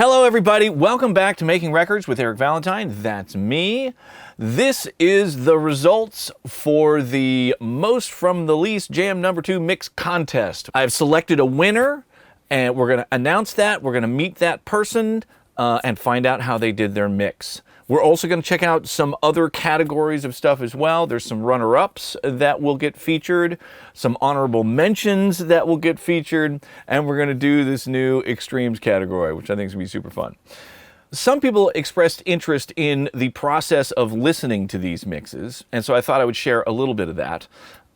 Hello everybody, welcome back to Making Records with Eric Valentine. That's me. This is the results for the Most from the Least Jam number 2 mix contest. I've selected a winner and we're going to announce that. We're going to meet that person and find out how they did their mix. We're also going to check out some other categories of stuff as well. There's some runner-ups that will get featured, some honorable mentions that will get featured, and we're going to do this new extremes category, which I think is going to be super fun. Some people expressed interest in the process of listening to these mixes, and so I thought I would share a little bit of that.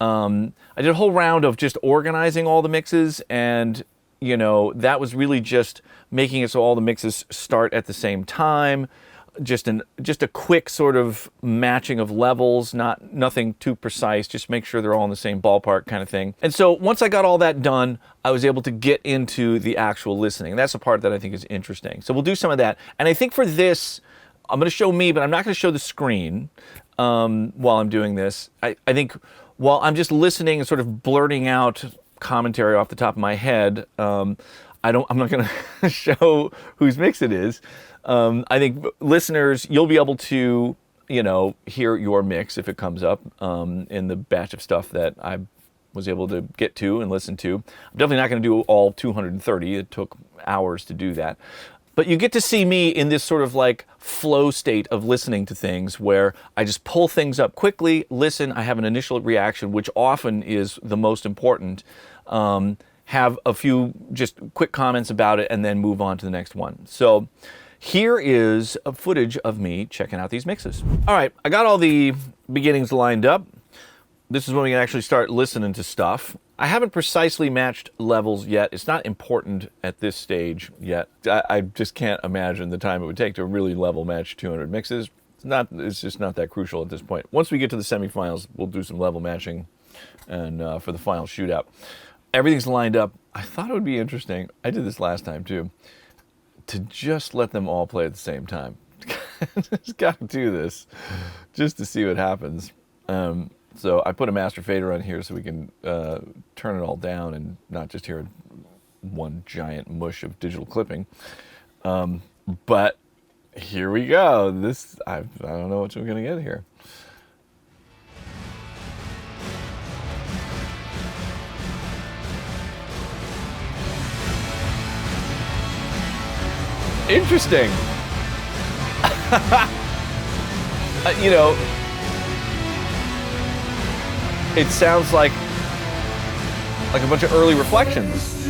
I did a whole round of just organizing all the mixes, and you know, that was really just making it so all the mixes start at the same time. Just a quick sort of matching of levels, nothing too precise, just make sure they're all in the same ballpark kind of thing. And so once I got all that done, I was able to get into the actual listening. And that's the part that I think is interesting. So we'll do some of that. And I think for this, I'm going to show me, but I'm not going to show the screen while I'm doing this. I think while I'm just listening and sort of blurting out commentary off the top of my head, I'm not going to show whose mix it is. I think listeners, you'll be able to, you know, hear your mix if it comes up in the batch of stuff that I was able to get to and listen to. I'm definitely not going to do all 230. It took hours to do that. But you get to see me in this sort of like flow state of listening to things where I just pull things up quickly, listen, I have an initial reaction, which often is the most important. Have a few just quick comments about it and then move on to the next one. So here is a footage of me checking out these mixes. All right, I got all the beginnings lined up. This is when we can actually start listening to stuff. I haven't precisely matched levels yet. It's not important at this stage yet. I just can't imagine the time it would take to really level match 200 mixes. It's just not that crucial at this point. Once we get to the semifinals, we'll do some level matching and for the final shootout. Everything's lined up. I thought it would be interesting. I did this last time too, to just let them all play at the same time. Just got to do this just to see what happens. So I put a master fader on here so we can turn it all down and not just hear one giant mush of digital clipping. But here we go. I don't know what we're going to get here. Interesting. You know, it sounds like a bunch of early reflections.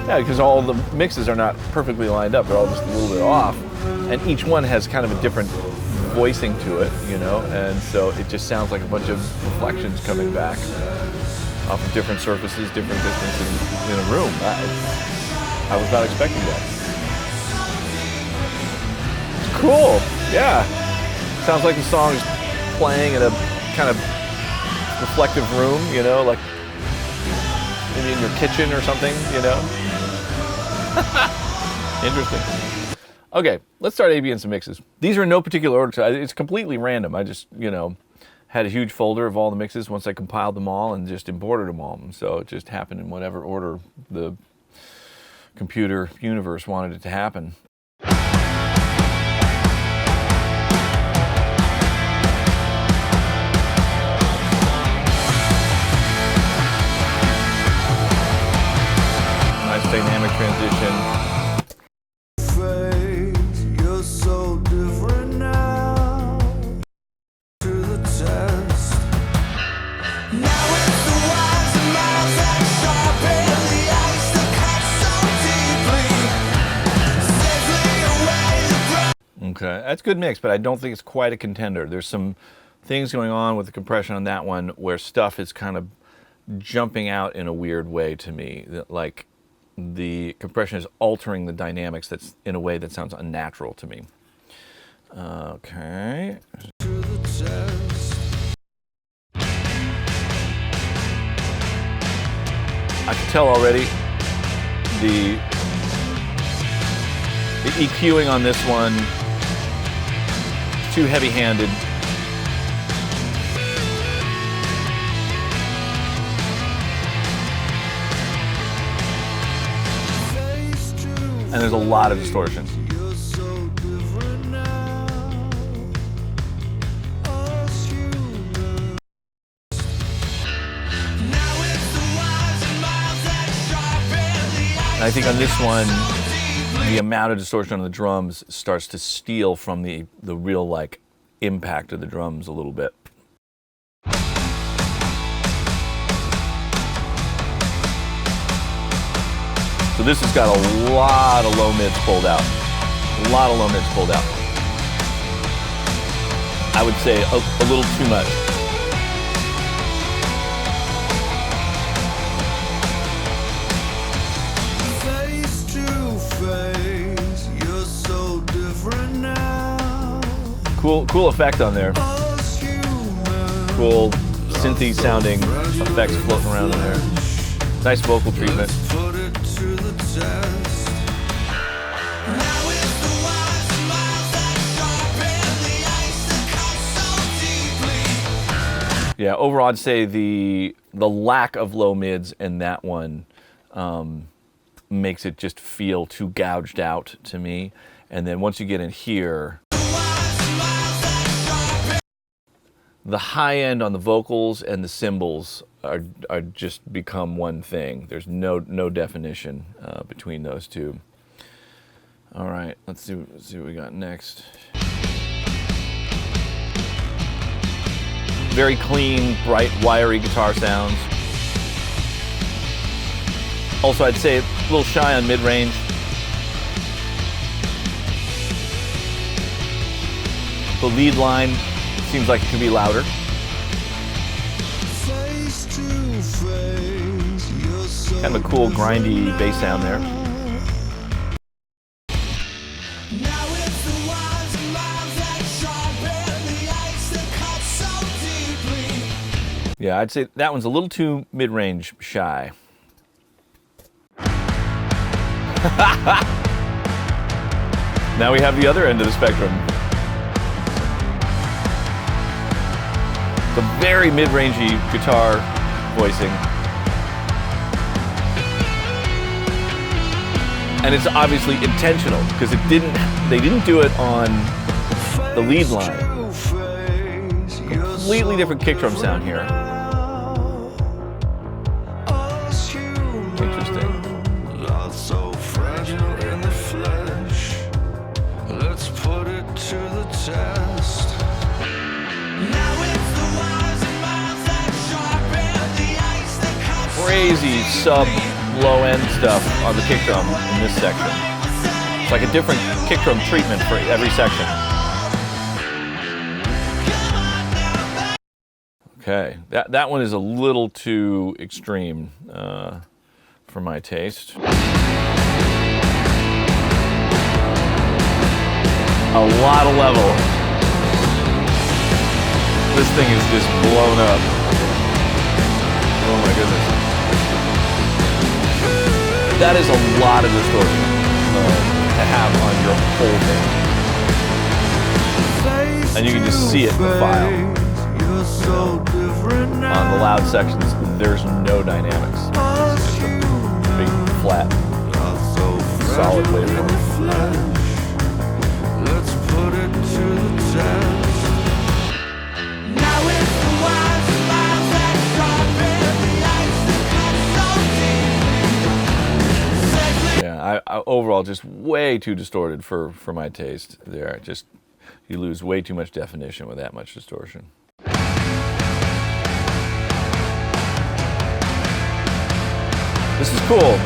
Yeah, because all the mixes are not perfectly lined up. They're all just a little bit off. And each one has kind of a different voicing to it, you know? And so it just sounds like a bunch of reflections coming back off of different surfaces, different distances in a room. I was not expecting that. It's cool, yeah. Sounds like the song is playing in a kind of reflective room, you know, like maybe in your kitchen or something, you know. Interesting. Okay, let's start ABing some mixes. These are in no particular order. It's completely random. I just, you know, had a huge folder of all the mixes once I compiled them all and just imported them all. So it just happened in whatever order the computer universe wanted it to happen. Nice dynamic transition. Okay, that's a good mix, but I don't think it's quite a contender. There's some things going on with the compression on that one where stuff is kind of jumping out in a weird way to me. Like the compression is altering the dynamics that's in a way that sounds unnatural to me. Okay. I can tell already the EQing on this one is too heavy-handed. and there's a lot of distortion. And I think on this one, the amount of distortion on the drums starts to steal from the real like impact of the drums a little bit. So this has got a lot of low mids pulled out. A lot of low mids pulled out. I would say a little too much. Cool effect on there. Cool synthy sounding effects floating around in there. Nice vocal treatment. Yeah, overall I'd say the lack of low mids in that one makes it just feel too gouged out to me. And then once you get in here, the high end on the vocals and the cymbals are just become one thing. There's no definition between those two. All right, let's see what we got next. Very clean, bright, wiry guitar sounds. Also, I'd say a little shy on mid-range. The lead line seems like it could be louder. Kind of a cool, grindy bass sound there. Yeah, I'd say that one's a little too mid-range shy. Now we have the other end of the spectrum. The very mid-rangey guitar voicing. And it's obviously intentional because they didn't do it on the lead line. Completely different kick drum sound here. Interesting. Let's put it to the test. Crazy sub low end stuff on the kick drum in this section. It's like a different kick drum treatment for every section. Okay, that one is a little too extreme for my taste. A lot of level. This thing is just blown up. Oh my goodness. That is a lot of distortion to have on your whole thing. And you can just see it in the file. On the loud sections, there's no dynamics. It's just a big, flat, solid waveform. Let's put it to the test. Yeah, I overall just way too distorted for my taste there. Just, you lose way too much definition with that much distortion. This is cool.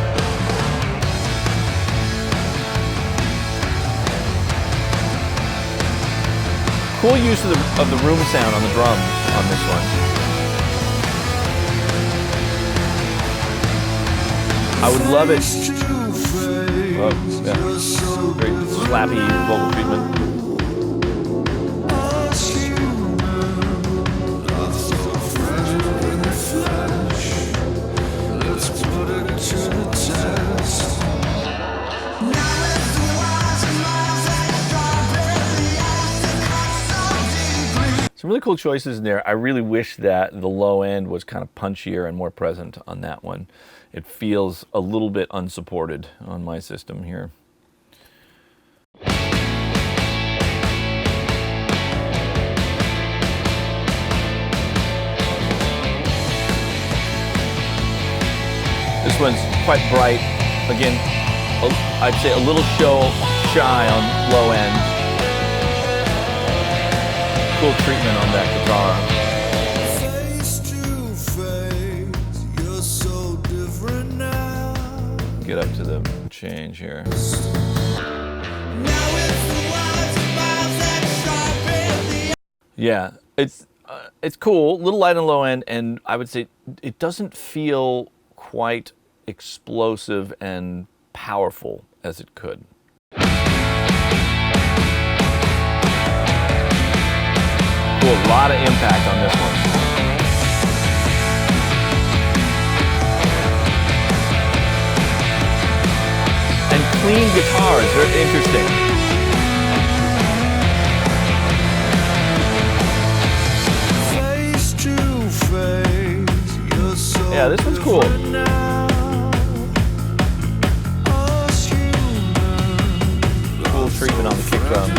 Cool use of the room sound on the drums on this one. I would love it. Oh, yeah. Very slappy vocal treatment. Some really cool choices in there. I really wish that the low end was kind of punchier and more present on that one. It feels a little bit unsupported on my system here. one's quite bright. Again, I'd say a little shy on low end. Cool treatment on that guitar. Get up to the change here. Yeah, it's cool, little light and low end, and I would say it doesn't feel quite explosive and powerful as it could. Cool, a lot of impact on this one. And clean guitars, they're interesting. Yeah, this one's cool. Cool treatment on the kick drum.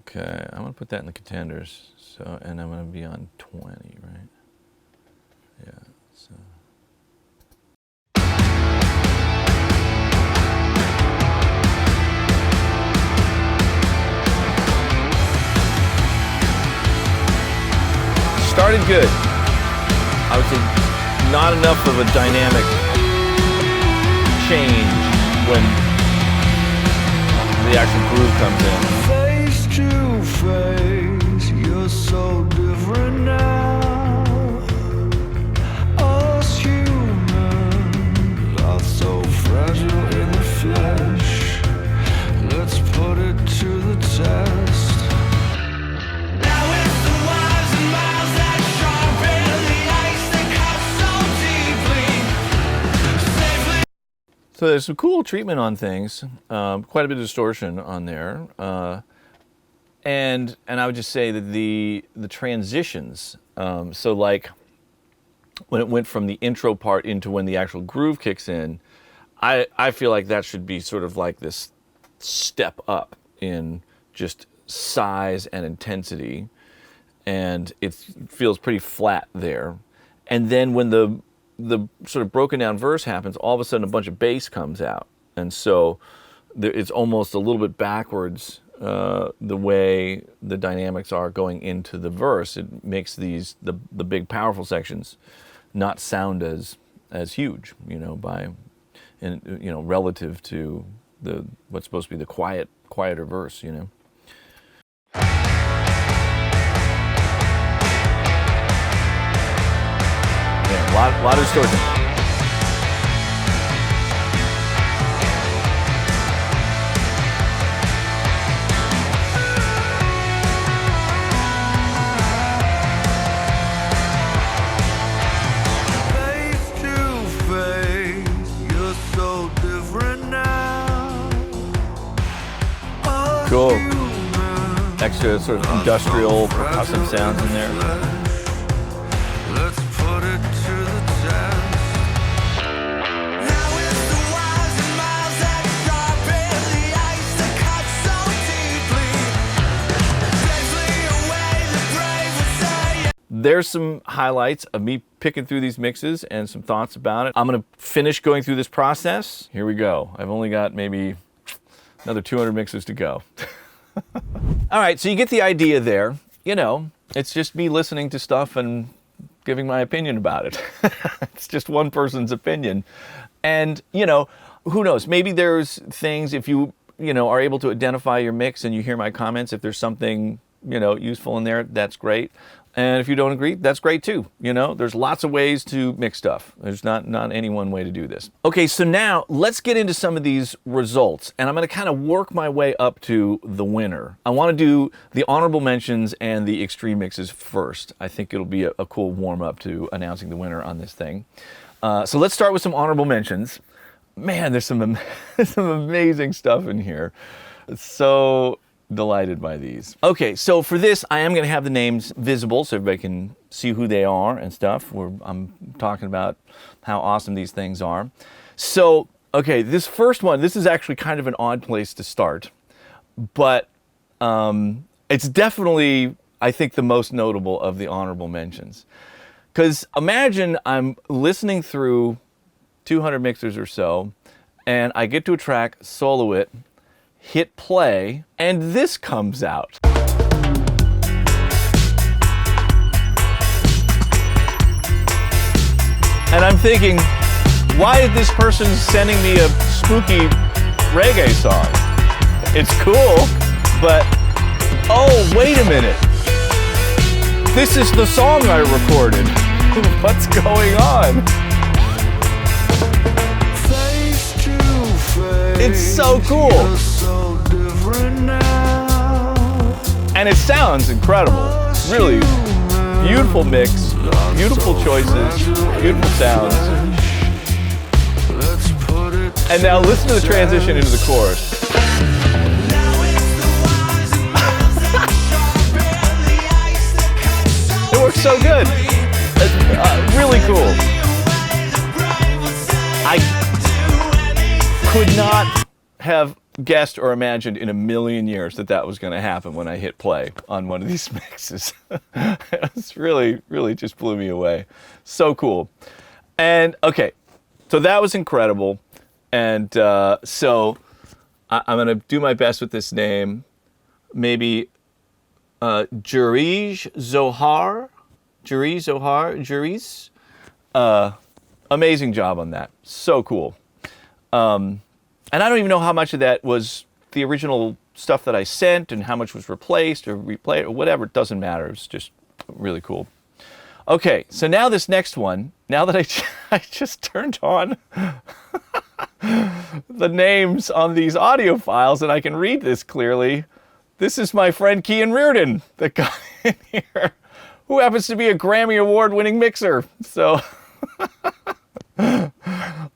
Okay, I'm gonna put that in the contenders. So, and I'm gonna be on 20, right? Yeah, so. Started good. I would say not enough of a dynamic change when the actual groove comes in. Face to face, you're so different now. Us humans are so fragile in the flesh. Let's put it to the test. So there's some cool treatment on things, quite a bit of distortion on there, and I would just say that the transitions, so like when it went from the intro part into when the actual groove kicks in, I feel like that should be sort of like this step up in just size and intensity, and it feels pretty flat there, and then when the sort of broken down verse happens, all of a sudden a bunch of bass comes out. And so it's almost a little bit backwards the way the dynamics are going into the verse. It makes the big powerful sections not sound as huge, relative to what's supposed to be the quieter verse, A lot of distortion. Face to face, you're so different now. Cool. Extra sort of industrial percussive sounds in there. There's some highlights of me picking through these mixes and some thoughts about it. I'm gonna finish going through this process. Here we go. I've only got maybe another 200 mixes to go. All right, so you get the idea there. It's just me listening to stuff and giving my opinion about it. It's just one person's opinion. And, who knows? Maybe there's things, if you are able to identify your mix and you hear my comments, if there's something, useful in there, that's great. And if you don't agree, that's great too. There's lots of ways to mix stuff. There's not any one way to do this. Okay, so now let's get into some of these results. And I'm gonna kind of work my way up to the winner. I wanna do the honorable mentions and the extreme mixes first. I think it'll be a cool warm up to announcing the winner on this thing. So let's start with some honorable mentions. Man, there's some amazing stuff in here. So delighted by these. Okay, so for this, I am going to have the names visible so everybody can see who they are and stuff. I'm talking about how awesome these things are. So, okay, this first one, this is actually kind of an odd place to start, but it's definitely, I think, the most notable of the honorable mentions. Because imagine I'm listening through 200 mixers or so, and I get to a track, solo it, hit play, and this comes out. And I'm thinking, why is this person sending me a spooky reggae song? It's cool, but oh, wait a minute. This is the song I recorded. What's going on? It's so cool. And it sounds incredible. Really beautiful mix, beautiful choices, beautiful sounds. And now listen to the transition into the chorus. It works so good. It's really cool. I could not have guessed or imagined in a million years that that was going to happen when I hit play on one of these mixes. It's really just blew me away. So cool. And okay, so that was incredible. And so I'm going to do my best with this name. Maybe Jurij Zohar. Amazing job on that. So cool. And I don't even know how much of that was the original stuff that I sent and how much was replaced or replayed or whatever. It doesn't matter. It's just really cool. Okay, so now this next one, now that I just turned on the names on these audio files and I can read this clearly, this is my friend Kian Reardon that got in here, who happens to be a Grammy Award-winning mixer. So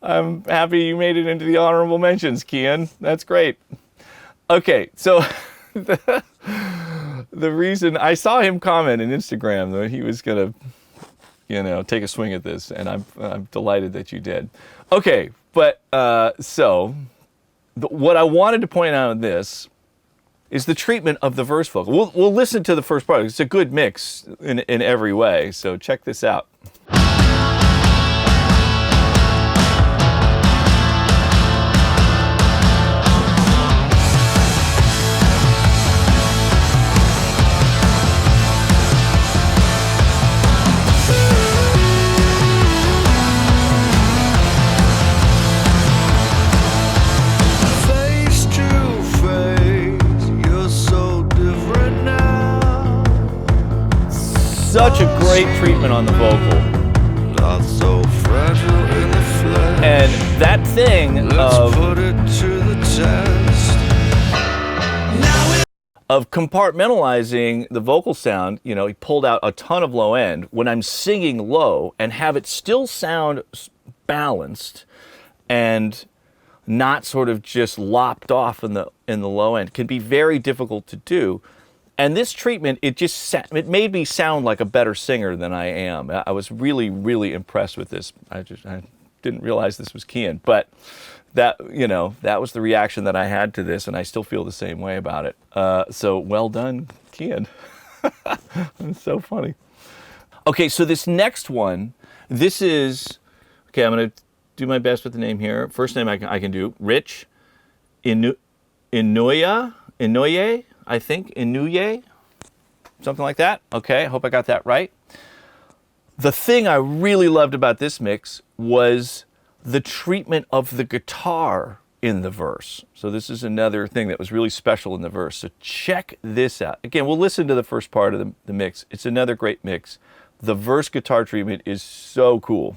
I'm happy you made it into the honorable mentions, Kian. That's great. Okay, so the reason I saw him comment on Instagram that he was gonna, take a swing at this, and I'm delighted that you did. Okay, but what I wanted to point out in this is the treatment of the verse vocal. We'll listen to the first part. It's a good mix in every way. So check this out. Such a great treatment on the vocal. Not so fragile in the flesh. And that thing of compartmentalizing the vocal sound, he pulled out a ton of low end when I'm singing low and have it still sound balanced and not sort of just lopped off in the low end can be very difficult to do. And this treatment, it made me sound like a better singer than I am. I was really, really impressed with this. I didn't realize this was Kian, but that was the reaction that I had to this, and I still feel the same way about it. So well done, Kian. It's so funny. Okay, so this next one, I'm going to do my best with the name here. First name I can do, Rich Inouye, I think, Inouye, something like that. Okay, I hope I got that right. The thing I really loved about this mix was the treatment of the guitar in the verse. So this is another thing that was really special in the verse. So check this out. Again, we'll listen to the first part of the mix. It's another great mix. The verse guitar treatment is so cool.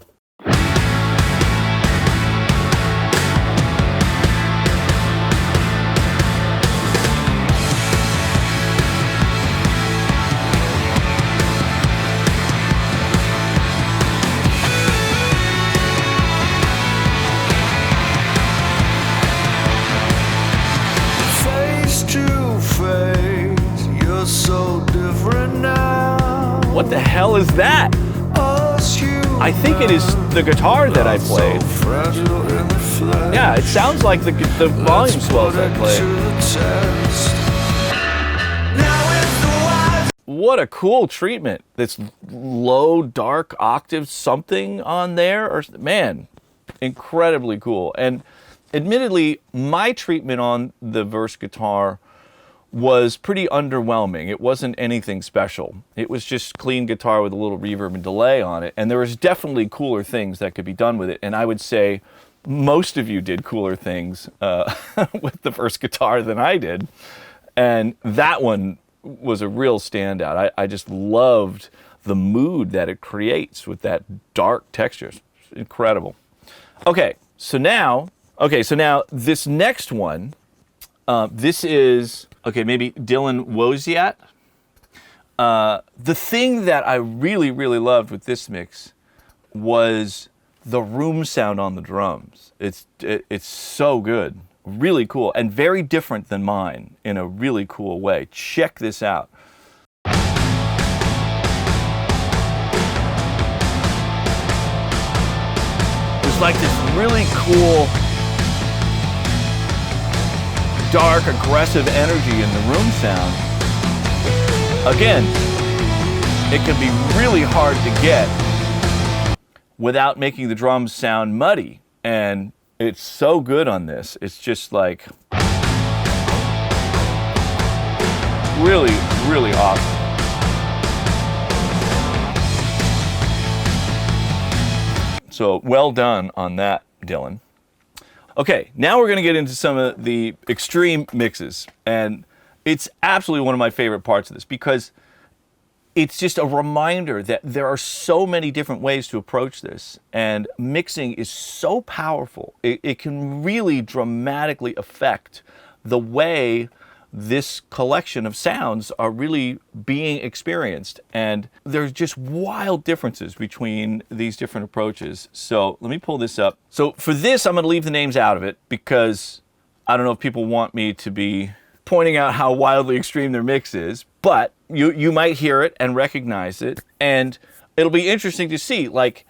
What the hell is that? I think it is the guitar that I played. Yeah, it sounds like the volume swells I played. What a cool treatment. This low, dark octave something on there. Or man, incredibly cool. And admittedly, my treatment on the verse guitar was pretty underwhelming. It wasn't anything special. It was just clean guitar with a little reverb and delay on it. And there was definitely cooler things that could be done with it. And I would say most of you did cooler things with the verse guitar than I did. And that one was a real standout. I just loved the mood that it creates with that dark texture. It's incredible. Okay, so now this next one, this is, maybe Dylan Wozniak. The thing that I really, really loved with this mix was the room sound on the drums. It's so good, really cool, and very different than mine in a really cool way. Check this out. There's like this really cool, dark, aggressive energy in the room sound. Again, it can be really hard to get without making the drums sound muddy. And it's so good on this. It's just like really, really awesome. So well done on that, Dylan. Okay, now we're going to get into some of the extreme mixes. And it's absolutely one of my favorite parts of this because it's just a reminder that there are so many different ways to approach this. And mixing is so powerful. It can really dramatically affect the way this collection of sounds are really being experienced. And there's just wild differences between these different approaches. So let me pull this up. So for this, I'm going to leave the names out of it because I don't know if people want me to be pointing out how wildly extreme their mix is, but you might hear it and recognize it. And it'll be interesting to see, like,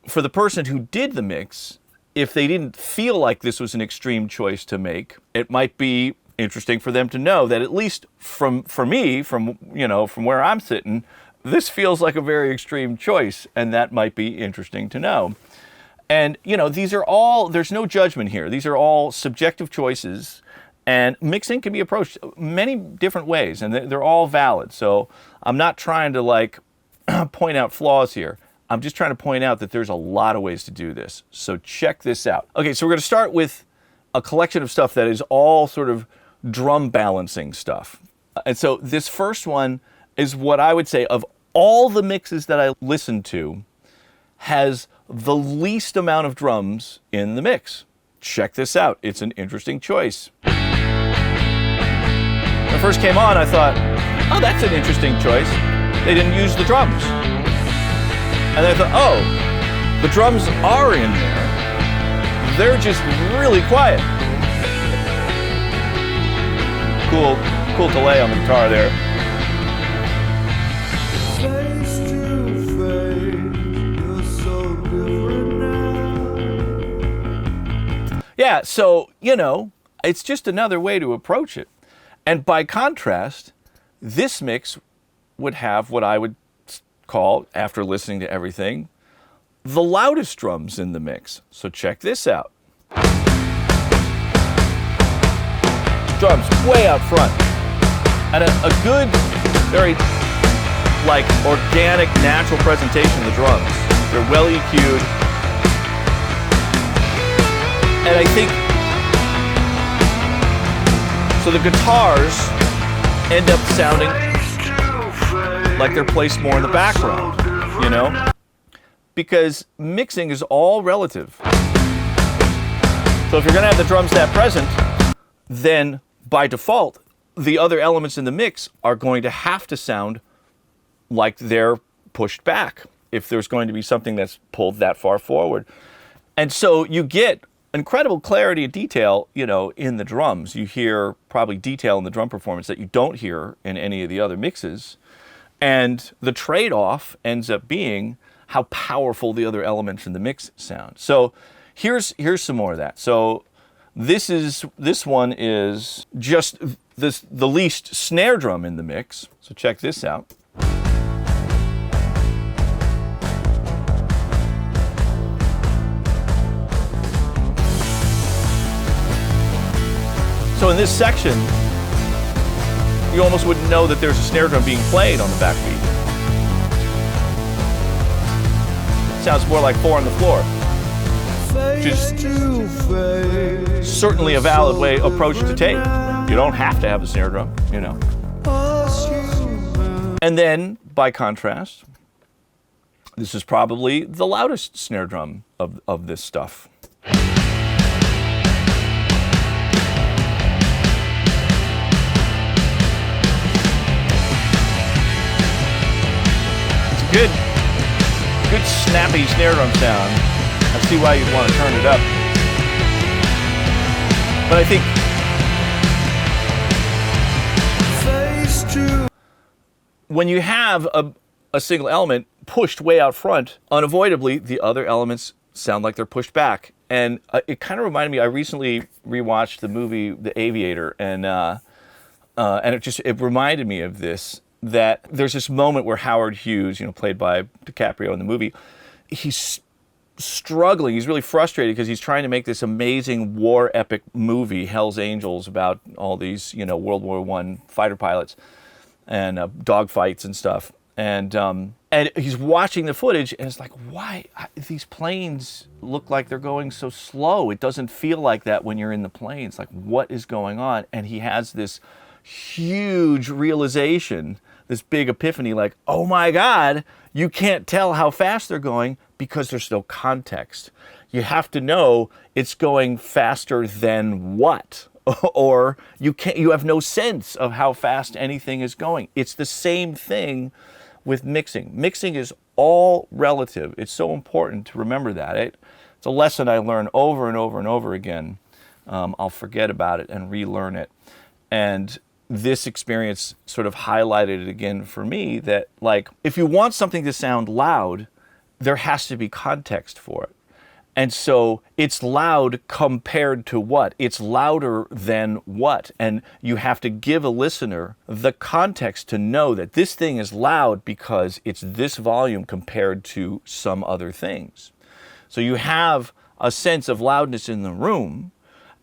for the person who did the mix, if they didn't feel like this was an extreme choice to make, it might be interesting for them to know that at least for me, from where I'm sitting, this feels like a very extreme choice, and that might be interesting to know. And, these are all, there's no judgment here. These are all subjective choices, and mixing can be approached many different ways, and they're all valid. So I'm not trying to, point out flaws here. I'm just trying to point out that there's a lot of ways to do this. So check this out. Okay, so we're going to start with a collection of stuff that is all sort of drum balancing stuff. And so this first one is what I would say, of all the mixes that I listened to, has the least amount of drums in the mix. Check this out. It's an interesting choice. When it first came on, I thought, oh, that's an interesting choice. They didn't use the drums. And then I thought, oh, the drums are in there. They're just really quiet. Cool delay on the guitar there. Yeah, so, it's just another way to approach it. And by contrast, this mix would have what I would call, after listening to everything, the loudest drums in the mix. So check this out. Drums way out front. And a good, very, organic, natural presentation of the drums. They're well EQ'd. And I think, so the guitars end up sounding like they're placed more in the background, Because mixing is all relative. So if you're going to have the drums that present, then by default, the other elements in the mix are going to have to sound like they're pushed back if there's going to be something that's pulled that far forward. And so you get incredible clarity and detail, in the drums. You hear probably detail in the drum performance that you don't hear in any of the other mixes. And the trade-off ends up being how powerful the other elements in the mix sound. So here's some more of that. So this one is just the least snare drum in the mix. So check this out. So in this section, you almost wouldn't know that there's a snare drum being played on the backbeat. Sounds more like 4 on the floor, which is certainly a valid approach to take. You don't have to have a snare drum, you know. And then, by contrast, this is probably the loudest snare drum of this stuff. Good snappy snare drum sound. I see why you'd want to turn it up. But I think when you have a single element pushed way out front, unavoidably the other elements sound like they're pushed back. And it kind of reminded me, I recently rewatched the movie The Aviator, and it reminded me of this. That there's this moment where Howard Hughes, played by DiCaprio in the movie, he's struggling. He's really frustrated because he's trying to make this amazing war epic movie, Hell's Angels, about all these, World War I fighter pilots and dogfights and stuff. And he's watching the footage, and it's like, why? These planes look like they're going so slow. It doesn't feel like that when you're in the planes. Like, what is going on? And he has this huge realization, this big epiphany, like, oh my God, you can't tell how fast they're going because there's no context. You have to know it's going faster than what, or you have no sense of how fast anything is going. It's the same thing with mixing. Mixing is all relative. It's so important to remember that. It's a lesson I learn over and over and over again. I'll forget about it and relearn it. And this experience sort of highlighted it again for me that, like, if you want something to sound loud, there has to be context for it. And so it's loud compared to what? It's louder than what? And you have to give a listener the context to know that this thing is loud because it's this volume compared to some other things. So you have a sense of loudness in the room.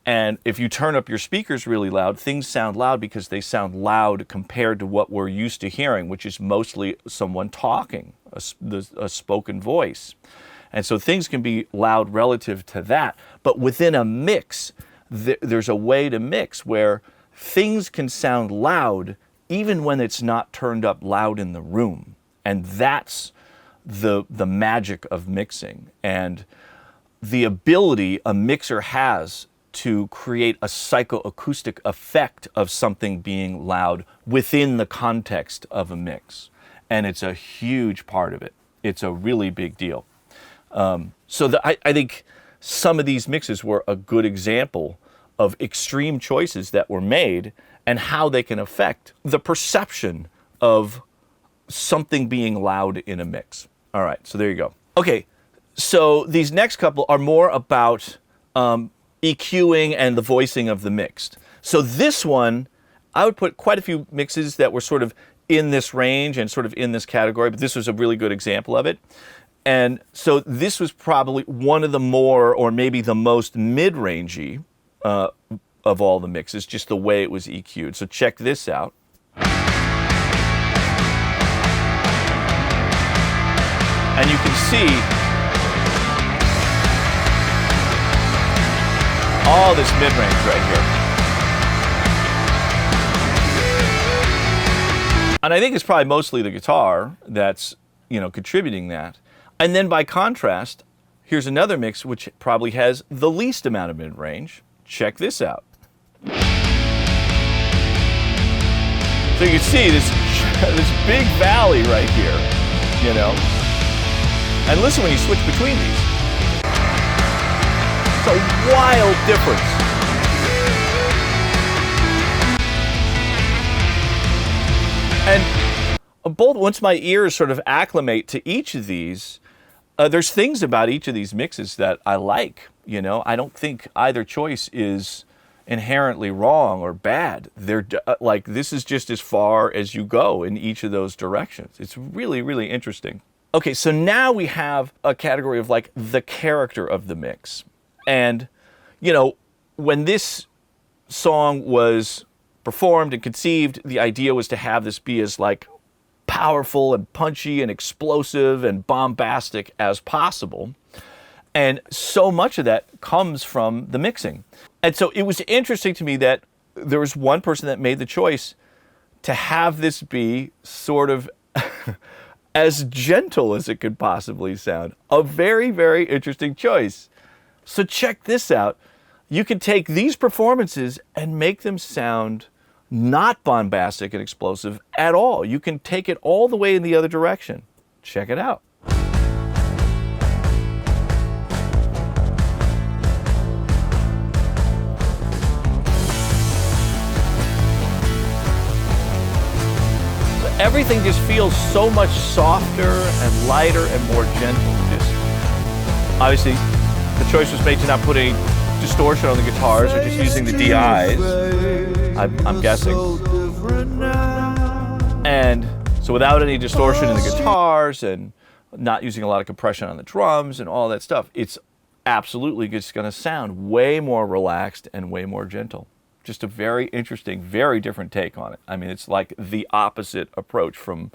And if you turn up your speakers really loud, things sound loud because they sound loud compared to what we're used to hearing, which is mostly someone talking, a spoken voice. And so things can be loud relative to that. But within a mix, there's a way to mix where things can sound loud even when it's not turned up loud in the room. And that's the magic of mixing. And the ability a mixer has to create a psychoacoustic effect of something being loud within the context of a mix. And it's a huge part of it. It's a really big deal. I think some of these mixes were a good example of extreme choices that were made and how they can affect the perception of something being loud in a mix. All right, so there you go. Okay, so these next couple are more about EQing and the voicing of the mixed. So this one, I would put quite a few mixes that were sort of in this range and sort of in this category, but this was a really good example of it. And so this was probably one of the more, or maybe the most mid-rangey of all the mixes, just the way it was EQ'd. So check this out. And you can see all this mid-range right here. And I think it's probably mostly the guitar that's, contributing that. And then by contrast, here's another mix which probably has the least amount of mid-range. Check this out. So you can see this big valley right here, And listen when you switch between these. It's a wild difference. And once my ears sort of acclimate to each of these, there's things about each of these mixes that I like. You know, I don't think either choice is inherently wrong or bad. They're like, this is just as far as you go in each of those directions. It's really, really interesting. Okay, so now we have a category of like the character of the mix. And, you know, when this song was performed and conceived, the idea was to have this be as like powerful and punchy and explosive and bombastic as possible. And so much of that comes from the mixing. And so it was interesting to me that there was one person that made the choice to have this be sort of as gentle as it could possibly sound. A very, very interesting choice. So check this out. You can take these performances and make them sound not bombastic and explosive at all. You can take it all the way in the other direction. Check it out. Everything just feels so much softer and lighter and more gentle. Just obviously, the choice was made to not put any distortion on the guitars, or just using the DIs, I'm guessing. And so without any distortion in the guitars and not using a lot of compression on the drums and all that stuff, it's absolutely just going to sound way more relaxed and way more gentle. Just a very interesting, very different take on it. I mean, it's like the opposite approach from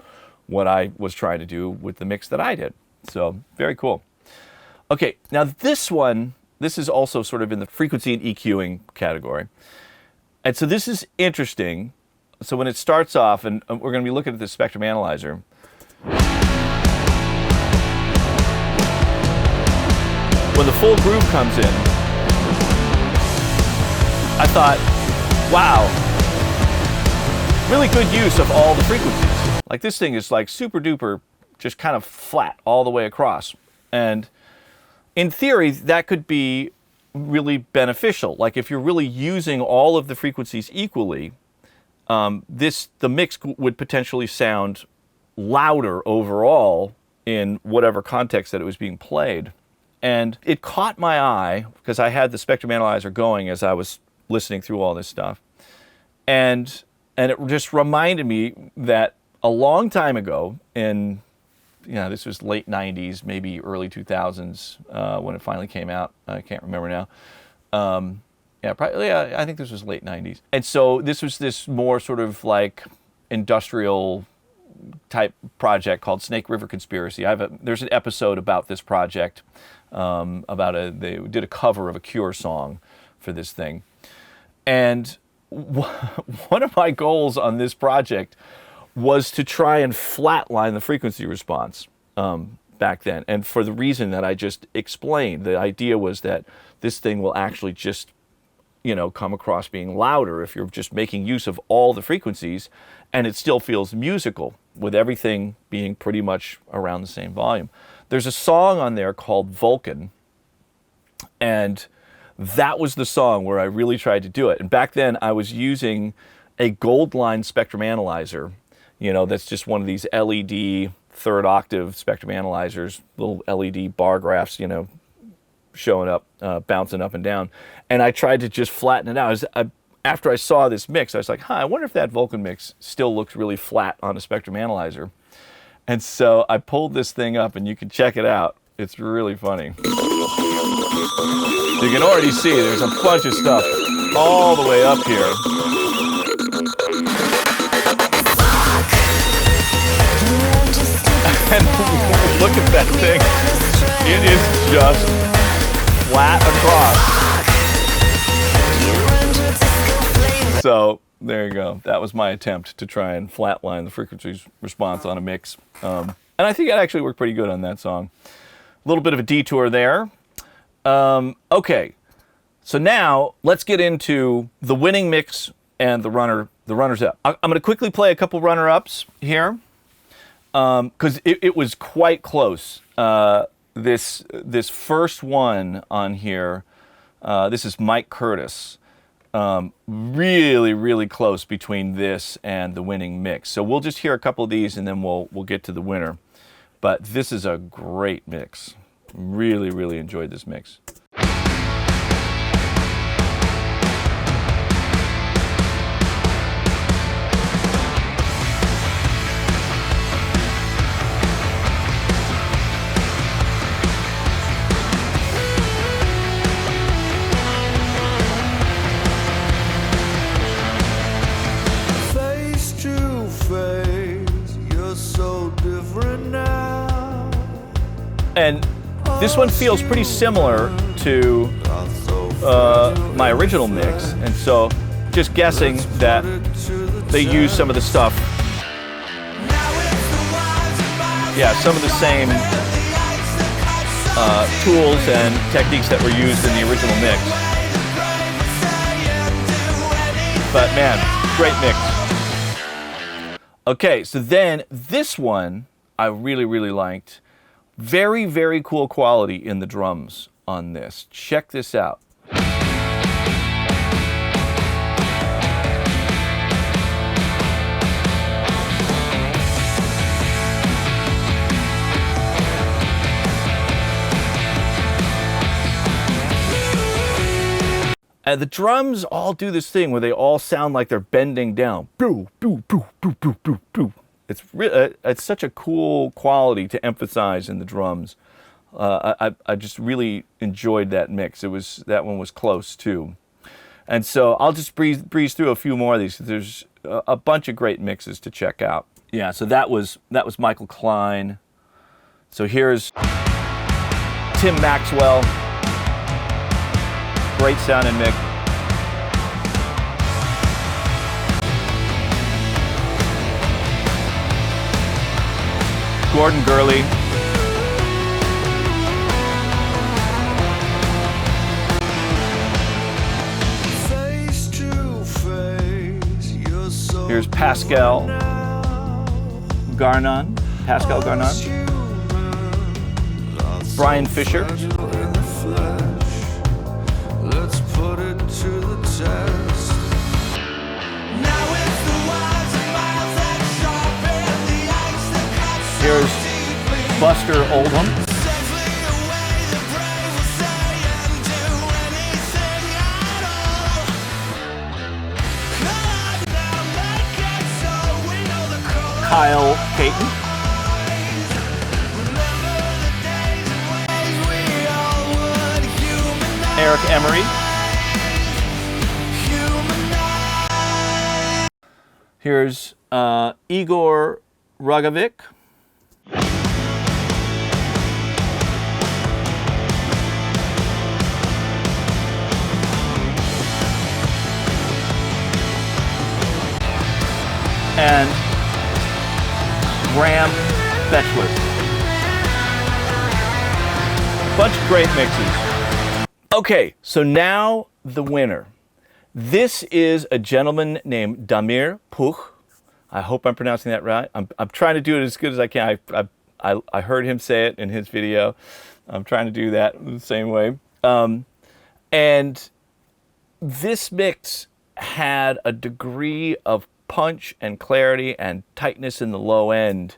what I was trying to do with the mix that I did. So very cool. Okay, now this one, this is also sort of in the frequency and EQing category. And so this is interesting. So when it starts off, and we're going to be looking at the spectrum analyzer. When the full groove comes in, I thought, wow, really good use of all the frequencies. Like this thing is like super duper, just kind of flat all the way across. And in theory, that could be really beneficial. Like if you're really using all of the frequencies equally, the mix would potentially sound louder overall in whatever context that it was being played. And it caught my eye because I had the spectrum analyzer going as I was listening through all this stuff. And it just reminded me that a long time ago this was late 90s, maybe early 2000s when it finally came out. I can't remember now. I think this was late 90s. And so this was this more sort of like industrial type project called Snake River Conspiracy. There's an episode about this project, they did a cover of a Cure song for this thing. And one of my goals on this project was to try and flatline the frequency response back then. And for the reason that I just explained, the idea was that this thing will actually just, come across being louder if you're just making use of all the frequencies, and it still feels musical with everything being pretty much around the same volume. There's a song on there called Vulcan, and that was the song where I really tried to do it. And back then I was using a gold line spectrum analyzer, that's just one of these LED third octave spectrum analyzers, little LED bar graphs, showing up, bouncing up and down. And I tried to just flatten it out. After I saw this mix, I was like, I wonder if that Vulcan mix still looks really flat on a spectrum analyzer. And so I pulled this thing up, and you can check it out. It's really funny. You can already see there's a bunch of stuff all the way up here. And look at that thing. It is just flat across. So there you go. That was my attempt to try and flatline the frequency response on a mix. And I think it actually worked pretty good on that song. A little bit of a detour there. Okay, so now let's get into the winning mix and the runners-up. I'm going to quickly play a couple runner-ups here because it was quite close. This first one on here, this is Mike Curtis. Really, really close between this and the winning mix. So we'll just hear a couple of these and then we'll get to the winner. But this is a great mix. Really, really enjoyed this mix. And this one feels pretty similar to my original mix, and so just guessing that they use some of the stuff, yeah, some of the same tools and techniques that were used in the original mix. But man, great mix. Okay, so then this one I really, really liked. Very, very cool quality in the drums on this. Check this out. And the drums all do this thing where they all sound like they're bending down. Boo, boo, boo, boo, boo, boo, boo. It's such a cool quality to emphasize in the drums. I just really enjoyed that mix. That one was close too. And so I'll just breeze through a few more of these. There's a bunch of great mixes to check out. Yeah, so that was Michael Klein. So here's Tim Maxwell. Great sounding mix. Gordon Gurley. Here's Pascal Garnon. Brian Fisher. Let's put it to the test. Here's Buster Oldham. Kyle Caton. Eric Emery. Here's Igor Rogovic. And Graham Betchler. Bunch of great mixes. Okay, so now the winner. This is a gentleman named Damir Puch. I hope I'm pronouncing that right. I'm trying to do it as good as I can. I heard him say it in his video. I'm trying to do that the same way. And this mix had a degree of punch and clarity and tightness in the low end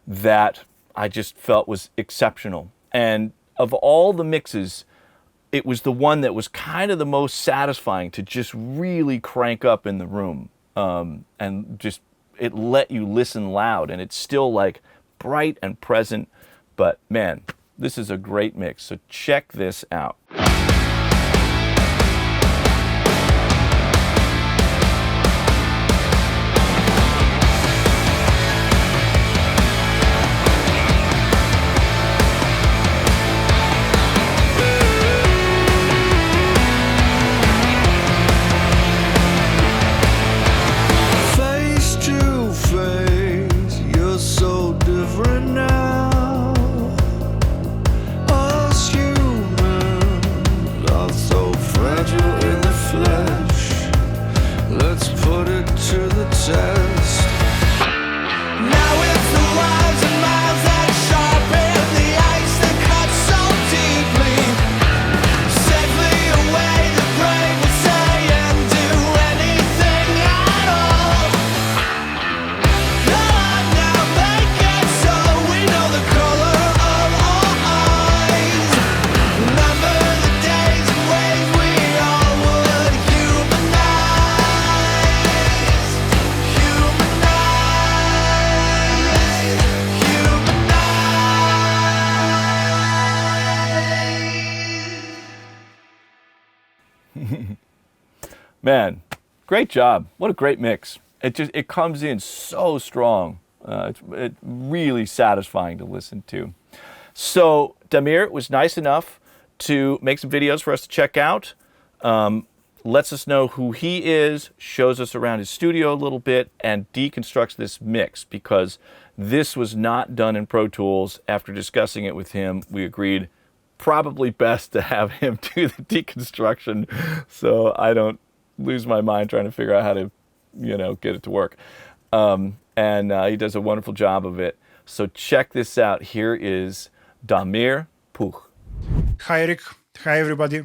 that I just felt was exceptional. And of all the mixes, it was the one that was kind of the most satisfying to just really crank up in the room. And just, it let you listen loud, and it's still like bright and present, but man, this is a great mix. So check this out. Man, great job. What a great mix. It comes in so strong. It's really satisfying to listen to. So Damir was nice enough to make some videos for us to check out. Lets us know who he is, shows us around his studio a little bit, and deconstructs this mix, because this was not done in Pro Tools. After discussing it with him, we agreed probably best to have him do the deconstruction so I don't lose my mind trying to figure out how to, get it to work. And he does a wonderful job of it. So check this out. Here is Damir Puch. Hi, Eric. Hi, everybody.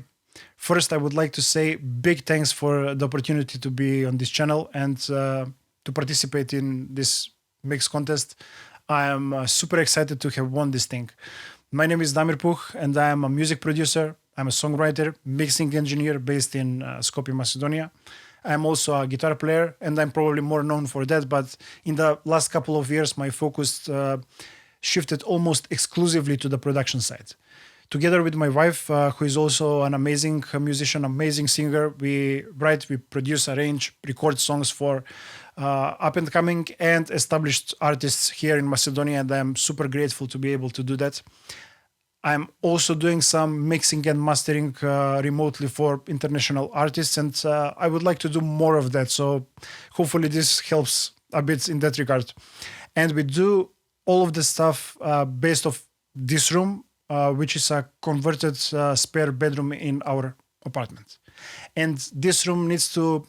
First, I would like to say big thanks for the opportunity to be on this channel and to participate in this mix contest. I am super excited to have won this thing. My name is Damir Puch, and I am a music producer. I'm a songwriter, mixing engineer based in Skopje, Macedonia. I'm also a guitar player, and I'm probably more known for that. But in the last couple of years, my focus shifted almost exclusively to the production side. Together with my wife, who is also an amazing musician, amazing singer, we write, we produce, arrange, record songs for up-and-coming and established artists here in Macedonia, and I'm super grateful to be able to do that. I'm also doing some mixing and mastering remotely for international artists, and I would like to do more of that, so hopefully this helps a bit in that regard. And we do all of the stuff based off this room, which is a converted spare bedroom in our apartment. And this room needs to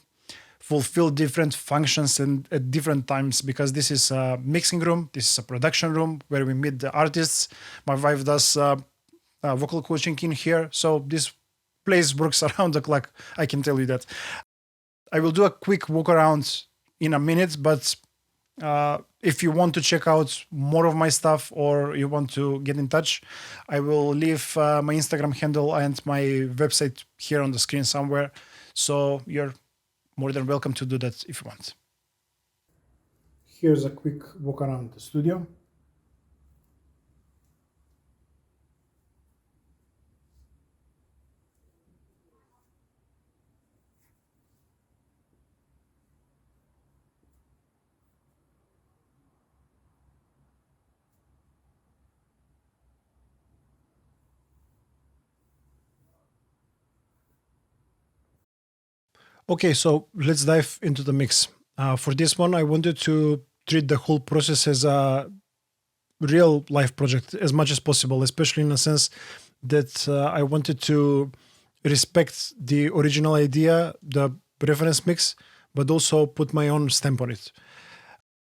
fulfill different functions and at different times, because this is a mixing room, this is a production room where we meet the artists. My wife does vocal coaching in here, so this place works around the clock, I can tell you that. I will do a quick walk around in a minute, but if you want to check out more of my stuff or you want to get in touch, I will leave my Instagram handle and my website here on the screen somewhere. So you're more than welcome to do that if you want. Here's a quick walk around the studio. Okay, so let's dive into the mix. For this one, I wanted to treat the whole process as a real life project as much as possible, especially in the sense that I wanted to respect the original idea, the reference mix, but also put my own stamp on it.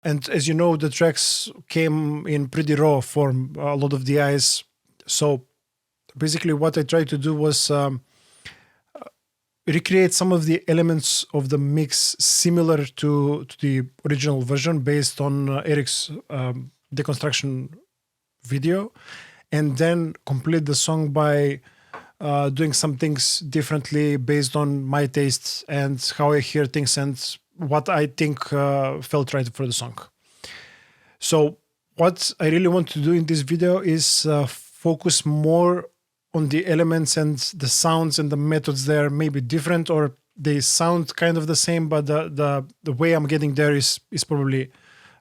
And as you know, the tracks came in pretty raw form, a lot of DIs. So basically what I tried to do was recreate some of the elements of the mix similar to the original version based on Eric's Deconstruction video, and then complete the song by doing some things differently based on my tastes and how I hear things and what I think felt right for the song. So what I really want to do in this video is focus more on the elements and the sounds and the methods. There may be different or they sound kind of the same, but the way I'm getting there is probably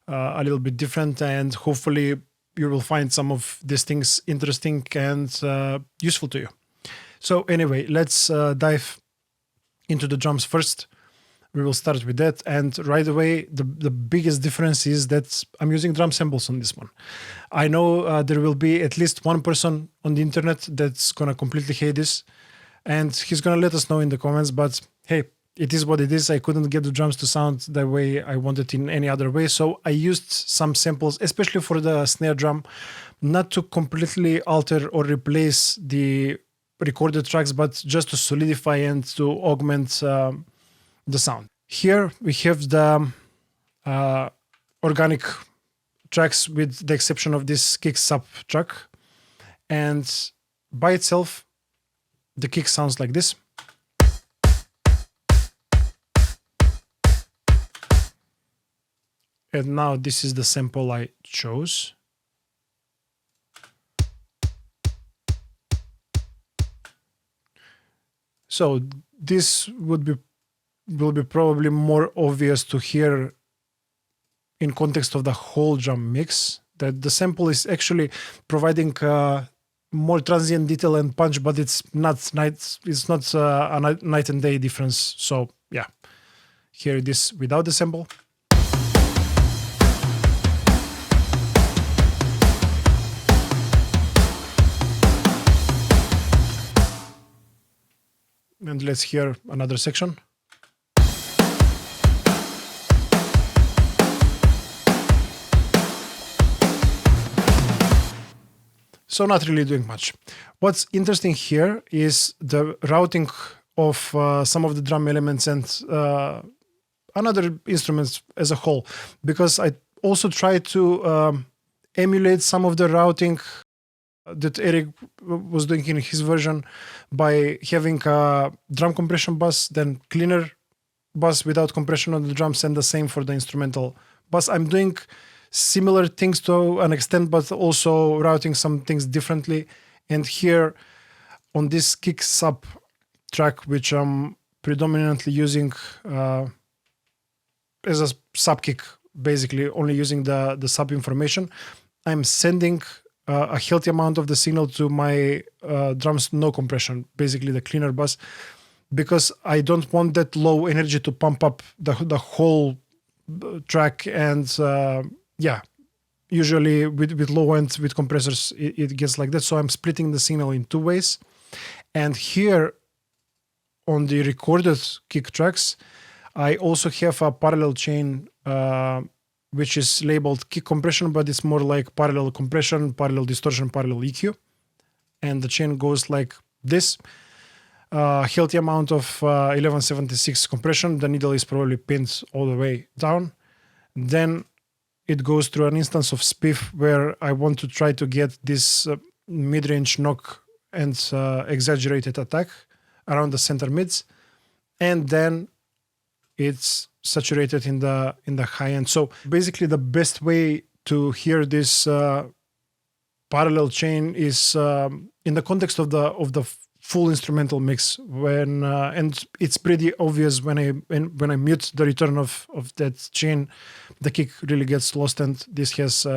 a little bit different, and hopefully you will find some of these things interesting and useful to you. So anyway, let's dive into the drums first. We will start with that, and right away the biggest difference is that I'm using drum samples on this one. I know there will be at least one person on the internet that's gonna completely hate this, and he's gonna let us know in the comments, but hey, it is what it is. I couldn't get the drums to sound the way I wanted in any other way, so I used some samples, especially for the snare drum, not to completely alter or replace the recorded tracks, but just to solidify and to augment the sound. Here we have the organic tracks with the exception of this kick sub track, and by itself the kick sounds like this. And now this is the sample I chose. So this would be will be probably more obvious to hear in context of the whole drum mix, that the sample is actually providing more transient detail and punch, but it's not a night and day difference. So yeah, here it is without the sample. And let's hear another section. So not really doing much. What's interesting here is the routing of some of the drum elements and another instruments as a whole, because I also try to emulate some of the routing that Eric was doing in his version by having a drum compression bus, then cleaner bus without compression on the drums, and the same for the instrumental bus. I'm doing similar things to an extent, but also routing some things differently. And here on this kick sub track, which I'm predominantly using as a sub kick, basically only using the sub information, I'm sending a healthy amount of the signal to my drums, no compression, basically the cleaner bus, because I don't want that low energy to pump up the whole track. And yeah, usually with low end, with compressors, it gets like that. So I'm splitting the signal in two ways. And here on the recorded kick tracks, I also have a parallel chain, which is labeled kick compression, but it's more like parallel compression, parallel distortion, parallel EQ. And the chain goes like this. Healthy amount of 1176 compression. The needle is probably pinned all the way down. Then it goes through an instance of spiff where I want to try to get this mid-range knock and exaggerated attack around the center mids. And then it's saturated in the high end. So basically the best way to hear this parallel chain is in the context of the full instrumental mix, when and it's pretty obvious when I mute the return of that chain, the kick really gets lost, and this has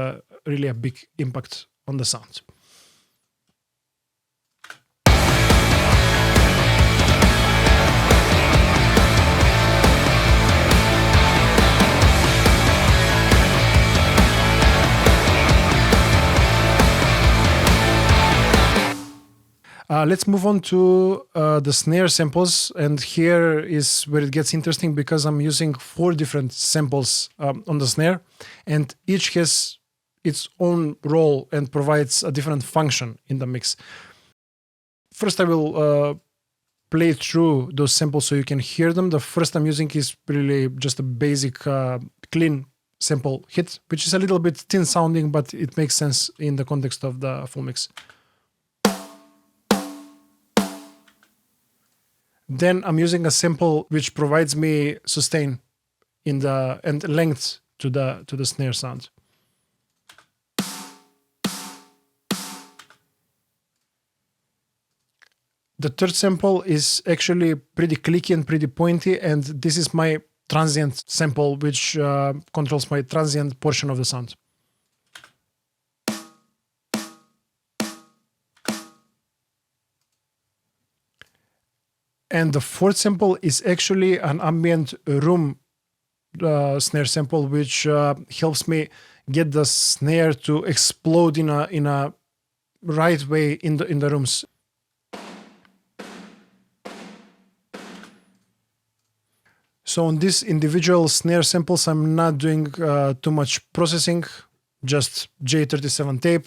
really a big impact on the sound. Let's move on to the snare samples, and here is where it gets interesting, because I'm using 4 different samples on the snare, and each has its own role and provides a different function in the mix. First, I will play through those samples so you can hear them. The first I'm using is really just a basic clean sample hit, which is a little bit thin sounding, but it makes sense in the context of the full mix. Then I'm using a sample which provides me sustain in the and length to the snare sound. The third sample is actually pretty clicky and pretty pointy, and this is my transient sample, which controls my transient portion of the sound. And the fourth sample is actually an ambient room snare sample, which helps me get the snare to explode in a right way in the rooms. So on these individual snare samples, I'm not doing too much processing, just J37 tape.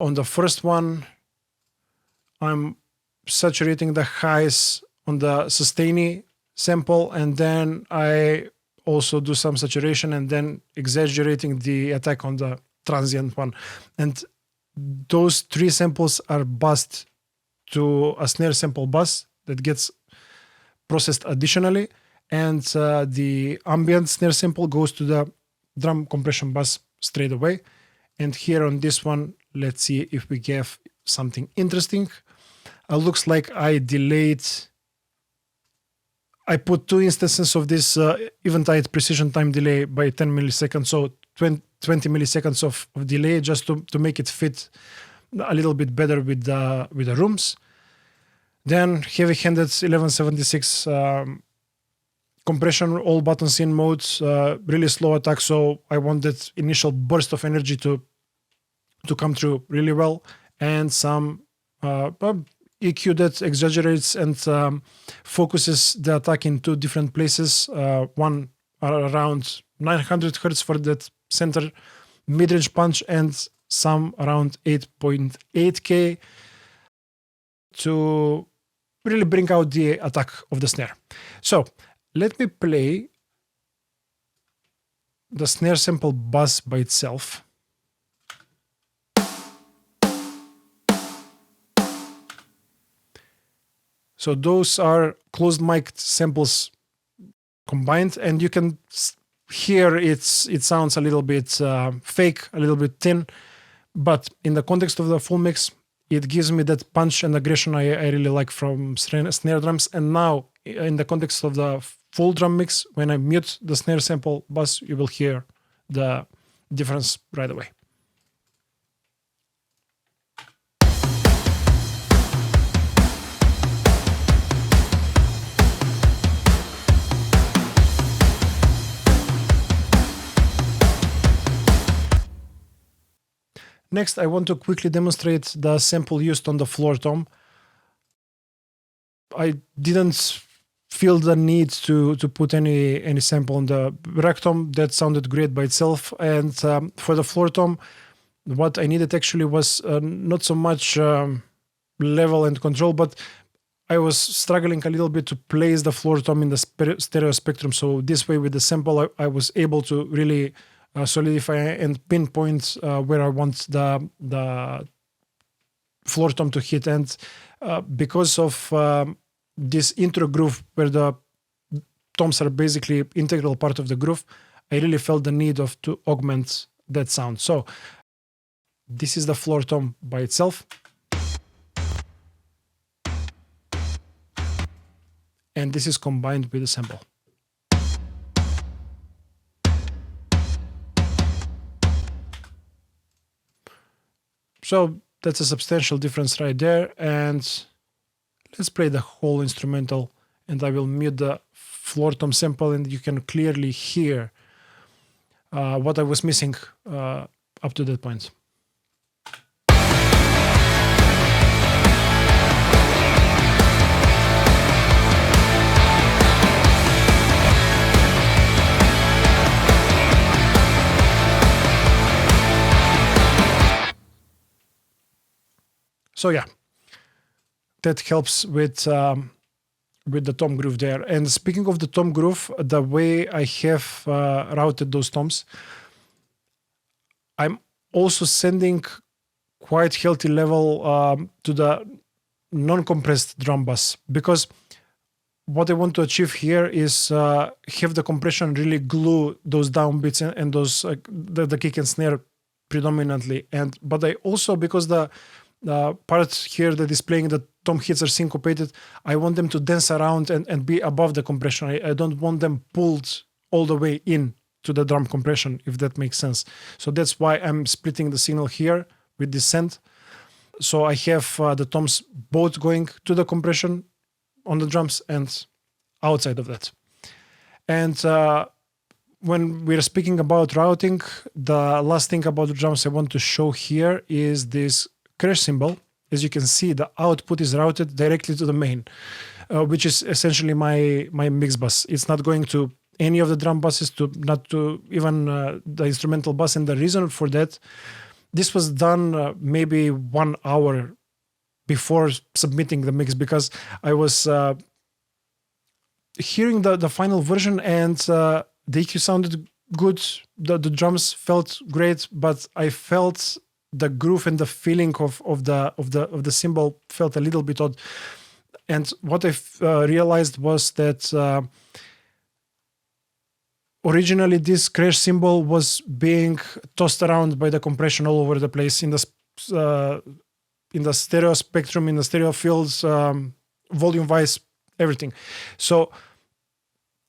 On the first one, I'm saturating the highs on the sustainy sample, and then I also do some saturation and then exaggerating the attack on the transient one. And those 3 samples are bussed to a snare sample bus that gets processed additionally, and the ambient snare sample goes to the drum compression bus straight away. And here on this one, let's see if we get something interesting. Looks like I delayed I put 2 instances of this eventide precision time delay by 10 milliseconds, so 20 milliseconds of delay, just to make it fit a little bit better with the rooms. Then heavy-handed 1176 compression, all buttons in mode, really slow attack, so I want that initial burst of energy to come through really well, and some EQ that exaggerates and focuses the attack in 2 different places, one around 900 hertz for that center mid-range punch, and some around 8.8K to really bring out the attack of the snare. So let me play the snare sample buzz by itself. So those are closed mic samples combined, and you can hear it sounds a little bit fake, a little bit thin, but in the context of the full mix, it gives me that punch and aggression I really like from snare drums. And now in the context of the full drum mix, when I mute the snare sample buzz, you will hear the difference right away. Next, I want to quickly demonstrate the sample used on the floor tom. I didn't feel the need to put any sample on the rack tom. That sounded great by itself. And for the floor tom, what I needed actually was not so much level and control, but I was struggling a little bit to place the floor tom in the stereo spectrum. So this way with the sample, I was able to really solidify and pinpoint where I want the floor tom to hit. And because of this intro groove where the toms are basically integral part of the groove, I really felt the need to augment that sound. So this is the floor tom by itself. And this is combined with the sample. So that's a substantial difference right there. And let's play the whole instrumental, and I will mute the floor tom sample, and you can clearly hear what I was missing up to that point. So yeah, that helps with the tom groove there. And speaking of the tom groove, the way I have routed those toms, I'm also sending quite healthy level to the non-compressed drum bass, because what I want to achieve here is have the compression really glue those downbeats and those the kick and snare predominantly. But I also, because the part here that is playing, the tom hits are syncopated, I want them to dance around and be above the compression. I don't want them pulled all the way in to the drum compression, if that makes sense. So that's why I'm splitting the signal here with this send. So I have the toms both going to the compression on the drums and outside of that. And when we're speaking about routing, the last thing about the drums I want to show here is this crash cymbal. As you can see, the output is routed directly to the main, which is essentially my mix bus. It's not going to any of the drum buses, not to even the instrumental bus. And the reason for that, this was done maybe 1 hour before submitting the mix, because I was hearing the final version, and the EQ sounded good. The drums felt great, but I felt the groove and the feeling of the cymbal felt a little bit odd. And what I realized was that originally this crash cymbal was being tossed around by the compression all over the place in the stereo spectrum, in the stereo fields, volume-wise, everything. So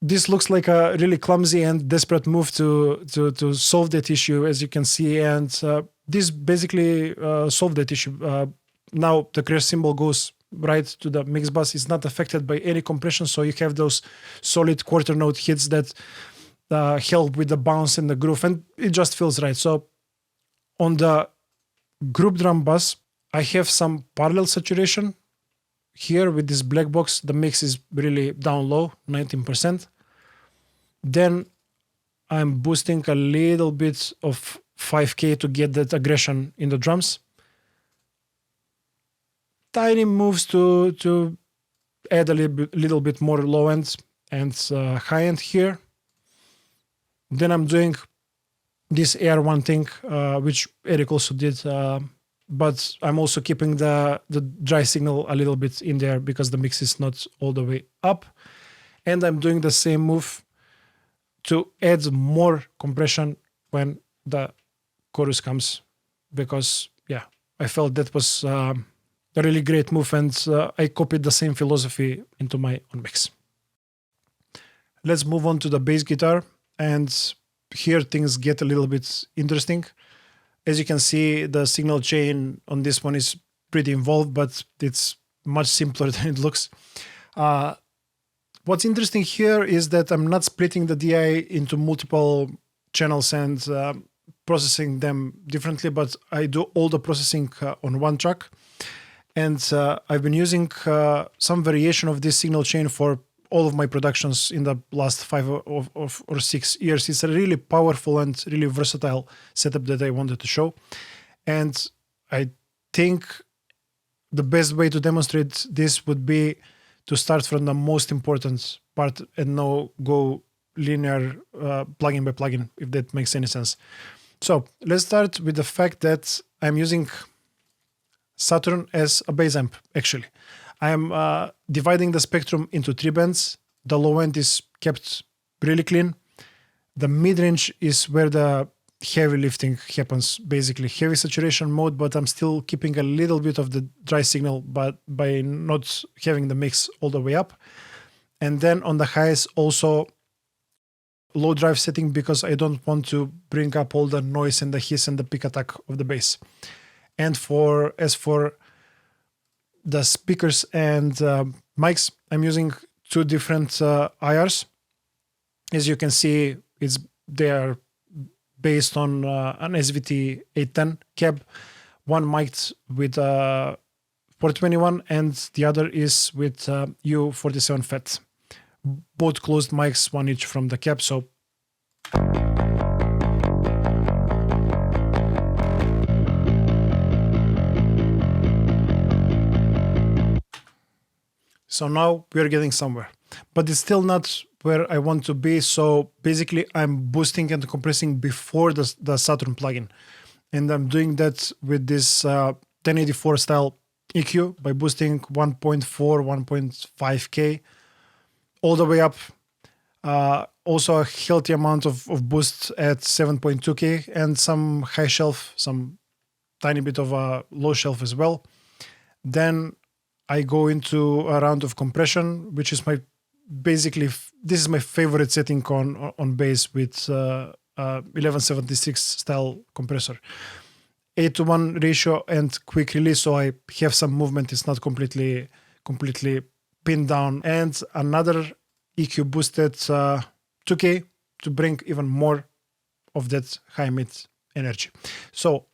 this looks like a really clumsy and desperate move to solve that issue, as you can see, and this basically solved that issue. Now the crash symbol goes right to the mix bus. It's not affected by any compression, so you have those solid quarter note hits that help with the bounce and the groove, and it just feels right. So on the group drum bus, I have some parallel saturation. Here with this black box, the mix is really down low, 19%. Then I'm boosting a little bit of 5K to get that aggression in the drums. Tiny moves to add a little bit more low end and high end here. Then I'm doing this AR1 thing, which Eric also did, but I'm also keeping the dry signal a little bit in there because the mix is not all the way up. And I'm doing the same move to add more compression when the chorus comes, because yeah, I felt that was a really great move, and I copied the same philosophy into my own mix. Let's move on to the bass guitar, and here things get a little bit interesting. As you can see, the signal chain on this one is pretty involved, but it's much simpler than it looks. What's interesting here is that I'm not splitting the DI into multiple channels and processing them differently, but I do all the processing on one track. And I've been using some variation of this signal chain for all of my productions in the last 5 or 6 years. It's a really powerful and really versatile setup that I wanted to show. And I think the best way to demonstrate this would be to start from the most important part and now go linear plugin by plugin, if that makes any sense. So let's start with the fact that I'm using Saturn as a bass amp, actually. I am dividing the spectrum into 3 bands. The low end is kept really clean. The mid-range is where the heavy lifting happens, basically heavy saturation mode, but I'm still keeping a little bit of the dry signal, but by not having the mix all the way up. And then on the highs, also low drive setting, because I don't want to bring up all the noise and the hiss and the pick attack of the bass. And as for the speakers and mics, I'm using 2 different IRs. As you can see, they are based on an SVT 810 cab, one mic'd with 421 and the other is with U47 FET. Both closed mics, one each from the cab. So now we're getting somewhere, but it's still not where I want to be. So basically I'm boosting and compressing before the Saturn plugin. And I'm doing that with this 1084 style EQ by boosting 1.4, 1.5K all the way up. Also a healthy amount of boost at 7.2K and some high shelf, some tiny bit of a low shelf as well. Then I go into a round of compression, which is this is my favorite setting on bass with 1176 style compressor. 8:1 ratio and quick release, so I have some movement. It's not completely pinned down. And another EQ boosted 2K to bring even more of that high mid energy. So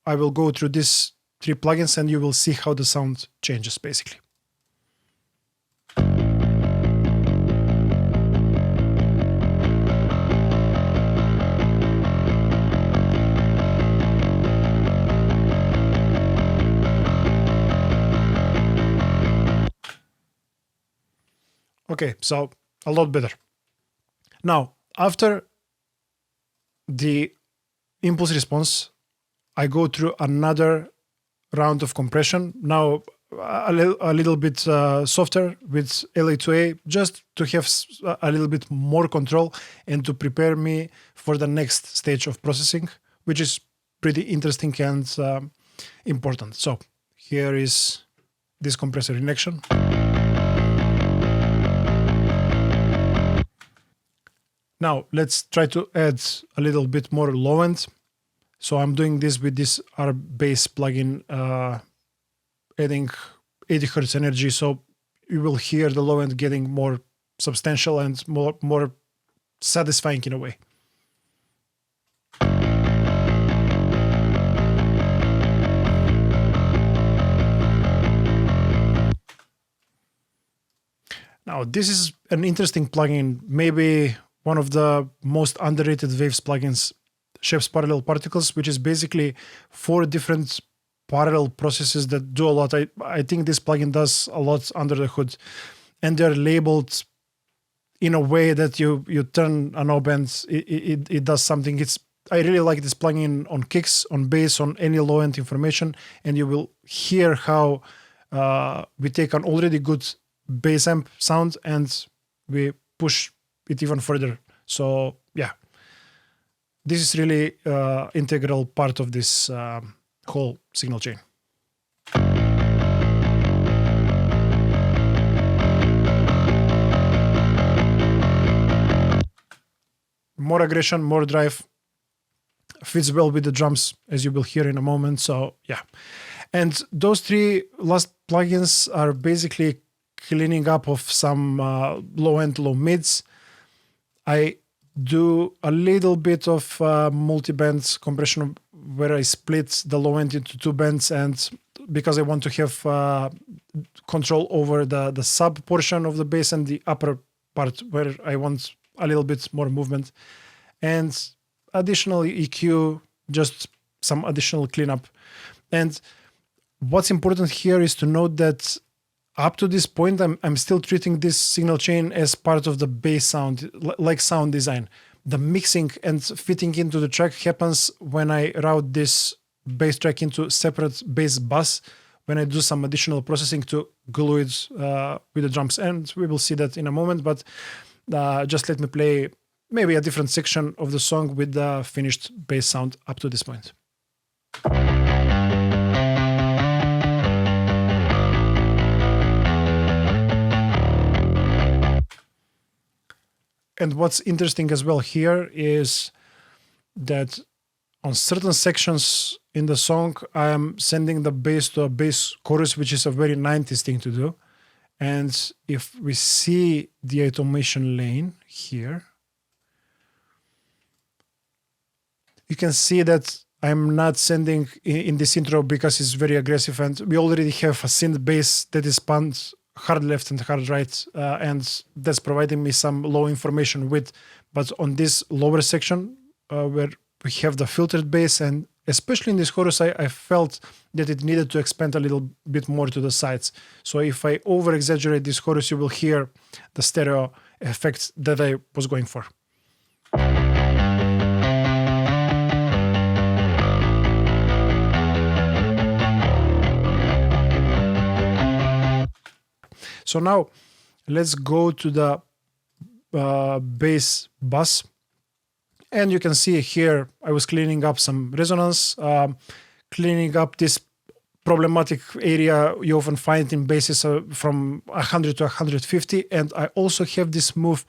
I will go through these 3 plugins and you will see how the sound changes basically. Okay, so a lot better. Now, after the impulse response, I go through another round of compression. Now a little bit softer with LA2A, just to have a little bit more control and to prepare me for the next stage of processing, which is pretty interesting and important. So here is this compressor in action. Now let's try to add a little bit more low end. So I'm doing this with this R bass plugin, adding 80 Hz energy. So you will hear the low end getting more substantial and more satisfying in a way. Now, this is an interesting plugin, maybe one of the most underrated Waves plugins, Shapes Parallel Particles, which is basically 4 different parallel processes that do a lot. I think this plugin does a lot under the hood, and they're labeled in a way that you turn a knob and it does something. I really like this plugin on kicks, on bass, on any low end information, and you will hear how we take an already good bass amp sound and we push it even further. So yeah, this is really integral part of this whole signal chain. More aggression, more drive, fits well with the drums, as you will hear in a moment. So yeah, and those 3 last plugins are basically cleaning up of some low end, low mids. I do a little bit of multi-band compression where I split the low end into 2 bands, and because I want to have control over the sub portion of the bass and the upper part where I want a little bit more movement, and additional EQ, just some additional cleanup. And what's important here is to note that up to this point, I'm still treating this signal chain as part of the bass sound, like sound design. The mixing and fitting into the track happens when I route this bass track into separate bass bus, when I do some additional processing to glue it with the drums. And we will see that in a moment, but just let me play maybe a different section of the song with the finished bass sound up to this point. And what's interesting as well here is that on certain sections in the song, I am sending the bass to a bass chorus, which is a very 90s thing to do. And if we see the automation lane here, you can see that I'm not sending in this intro because it's very aggressive, and we already have a synth bass that is spanned hard left and hard right, and that's providing me some low information width. But on this lower section where we have the filtered bass, and especially in this chorus, I felt that it needed to expand a little bit more to the sides. So if I over exaggerate this chorus, you will hear the stereo effect that I was going for. So now let's go to the bass bus. And you can see here, I was cleaning up some resonance, cleaning up this problematic area you often find in basses from 100 to 150. And I also have this move,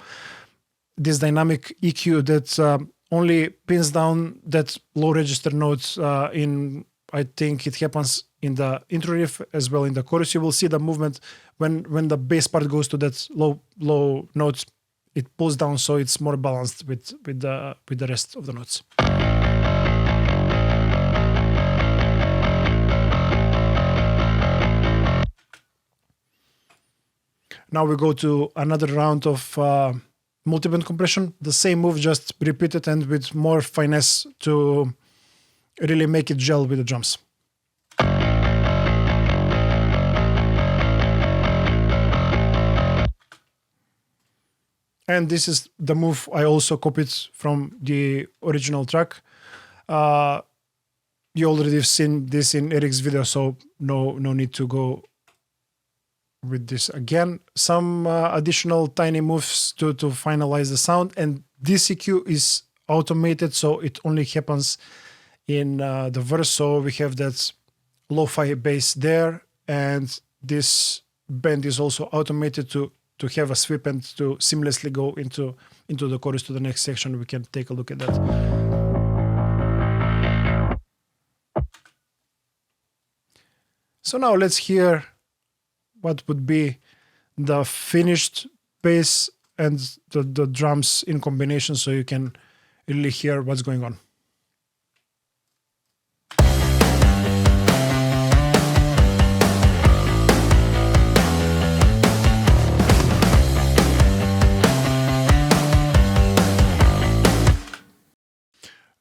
this dynamic EQ that only pins down that low register note I think it happens in the intro riff as well in the chorus. You will see the movement when the bass part goes to that low notes, it pulls down, so it's more balanced with the rest of the notes. Now we go to another round of multi-band compression. The same move, just repeated and with more finesse to really make it gel with the drums. And this is the move I also copied from the original track. You already have seen this in Eric's video, so no need to go with this again. Some additional tiny moves to finalize the sound, and this EQ is automated, so it only happens in the verse. So we have that lo-fi bass there, and this bend is also automated to to have a sweep and to seamlessly go into the chorus to the next section. We can take a look at that. So now let's hear what would be the finished bass and the drums in combination, so you can really hear what's going on.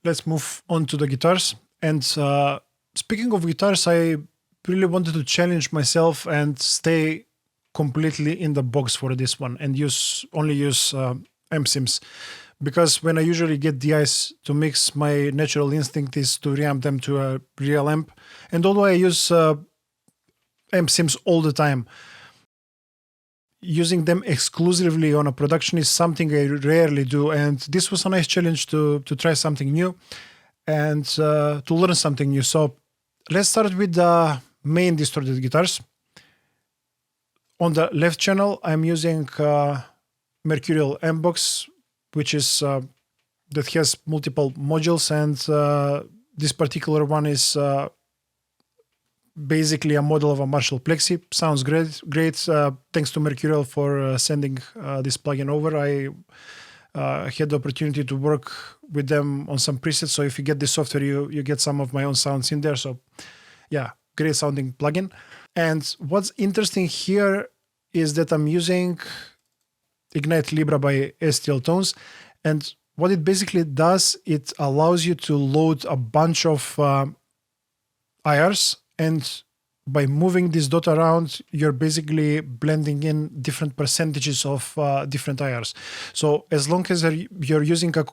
Let's move on to the guitars. And speaking of guitars, I really wanted to challenge myself and stay completely in the box for this one and only use amp sims, because when I usually get DIs to mix, my natural instinct is to reamp them to a real amp. And although I use amp sims all the time, using them exclusively on a production is something I rarely do, and this was a nice challenge to try something new and to learn something new. So let's start with the main distorted guitars. On the left channel, I'm using Mercurial amp box, which is that has multiple modules, and this particular one is basically a model of a Marshall Plexi. Sounds great. Thanks to Mercurial for sending this plugin over. I had the opportunity to work with them on some presets. So if you get this software, you get some of my own sounds in there. So yeah, great sounding plugin. And what's interesting here is that I'm using Ignite Libra by STL Tones. And what it basically does, it allows you to load a bunch of IRs. And by moving this dot around, you're basically blending in different percentages of different IRs. So as long as you're using a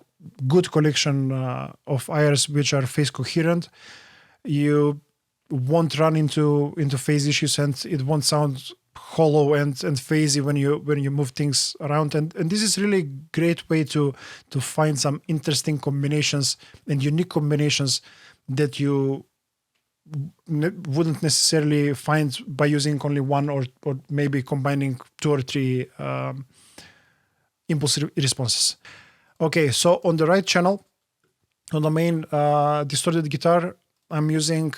good collection of IRs which are phase coherent, you won't run into phase issues, and it won't sound hollow and phasey when you move things around. And this is really a great way to find some interesting combinations and unique combinations that you wouldn't necessarily find by using only one or maybe combining two or three impulse responses. Okay, so on the right channel, on the main distorted guitar, I'm using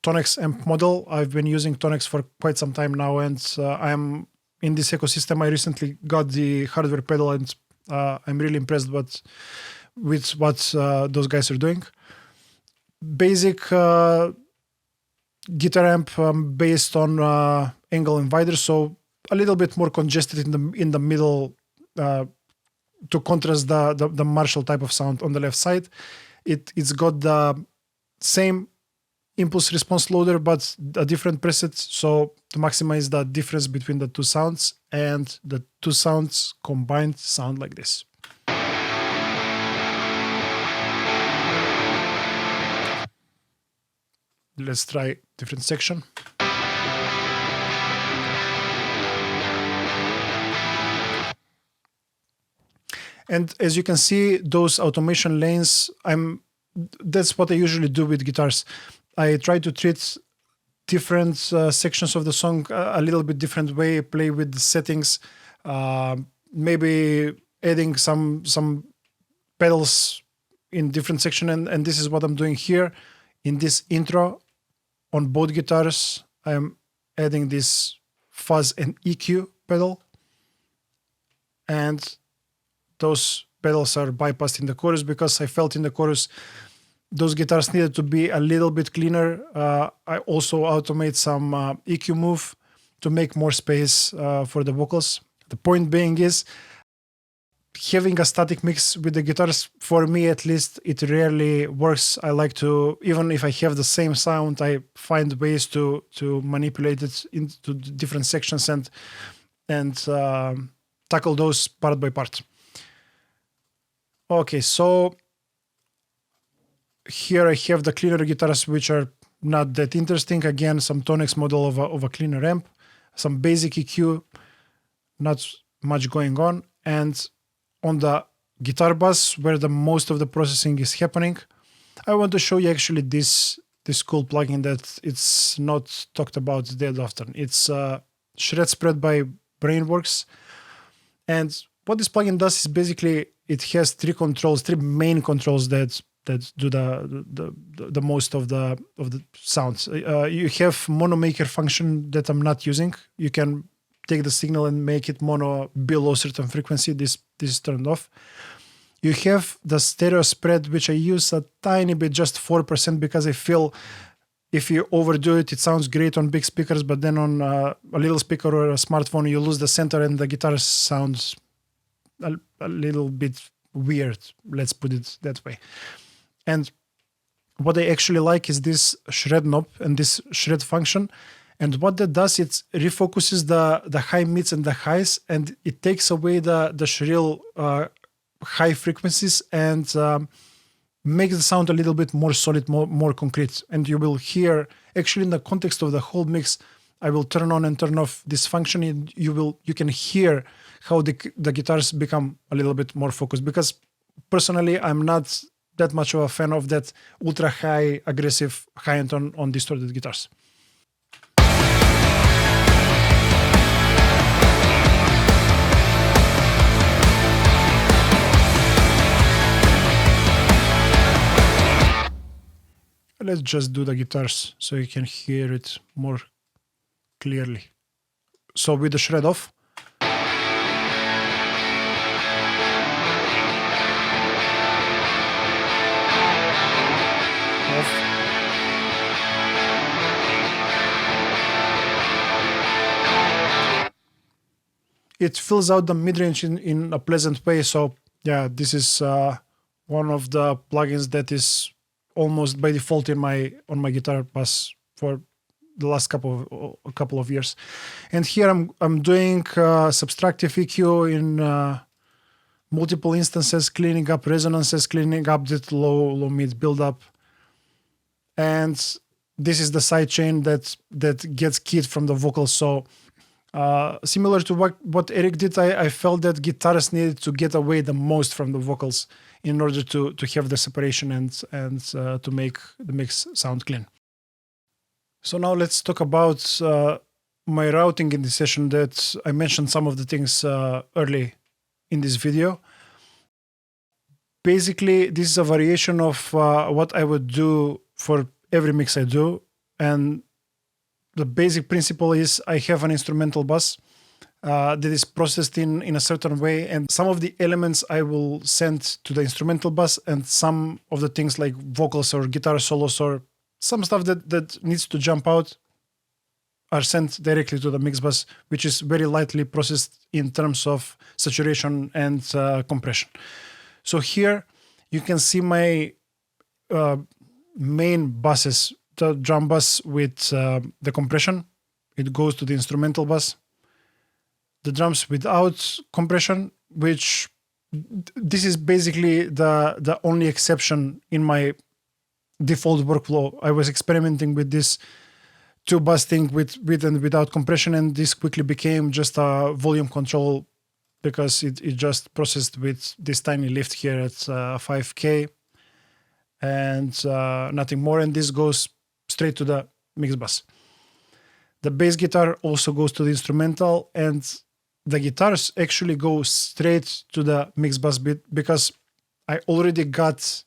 Tonex amp model. I've been using Tonex for quite some time now, and I'm in this ecosystem. I recently got the hardware pedal, and I'm really impressed with what those guys are doing. Basic guitar amp based on Angle Invider, so a little bit more congested in the middle to contrast the Marshall type of sound on the left side. It's got the same impulse response loader but a different preset, so to maximize the difference between the two sounds, and the two sounds combined sound like this. Let's try different section. And as you can see, those automation lanes, that's what I usually do with guitars. I try to treat different sections of the song a little bit different way, play with the settings, maybe adding some pedals in different section. And this is what I'm doing here in this intro. On both guitars, I'm adding this fuzz and EQ pedal, and those pedals are bypassed in the chorus because I felt in the chorus those guitars needed to be a little bit cleaner. I also automate some EQ move to make more space for the vocals. The point being is, having a static mix with the guitars, for me at least, it rarely works. I like to, even if I have the same sound, I find ways to manipulate it into different sections and tackle those part by part. Okay, so here I have the cleaner guitars, which are not that interesting. Again, some Tonex model of a cleaner amp, some basic EQ, not much going on. And on the guitar bus, where the most of the processing is happening, I want to show you actually this cool plugin that it's not talked about that often. It's Shred Spread by brain works. And what this plugin does is basically it has three main controls that do the most of the sounds. You have mono maker function that I'm not using. You can take the signal and make it mono below certain frequency. This is turned off. You have the stereo spread, which I use a tiny bit, just 4%, because I feel if you overdo it, it sounds great on big speakers, but then on a little speaker or a smartphone, you lose the center and the guitar sounds a little bit weird. Let's put it that way. And what I actually like is this shred knob and this shred function. And what that does, it refocuses the high mids and the highs, and it takes away the shrill high frequencies and makes the sound a little bit more solid, more concrete. And you will hear, actually in the context of the whole mix, I will turn on and turn off this function, and you can hear how the guitars become a little bit more focused. Because personally, I'm not that much of a fan of that ultra high, aggressive, high end on distorted guitars. Let's just do the guitars so you can hear it more clearly. So with the shred off. Off. It fills out the mid-range in a pleasant way. So yeah, this is one of the plugins that is almost by default on my guitar bus for the last couple of years. And here I'm doing subtractive EQ in multiple instances, cleaning up resonances, cleaning up that low mid buildup. And this is the side chain that gets keyed from the vocals. So similar to what Eric did, I felt that guitarists needed to get away the most from the vocals in order to have the separation and to make the mix sound clean. So now let's talk about my routing in this session. That I mentioned some of the things early in this video. Basically, this is a variation of what I would do for every mix I do. And the basic principle is I have an instrumental bus that is processed in a certain way, and some of the elements I will send to the instrumental bus, and some of the things like vocals or guitar solos or some stuff that needs to jump out are sent directly to the mix bus, which is very lightly processed in terms of saturation and compression. So here you can see my main buses, the drum bus with the compression. It goes to the instrumental bus. The drums without compression, which this is basically the only exception in my default workflow. I was experimenting with this two bus thing with and without compression, and this quickly became just a volume control because it just processed with this tiny lift here at 5K and nothing more, and this goes straight to the mix bus. The bass guitar also goes to the instrumental, and the guitars actually go straight to the mix bus bit because I already got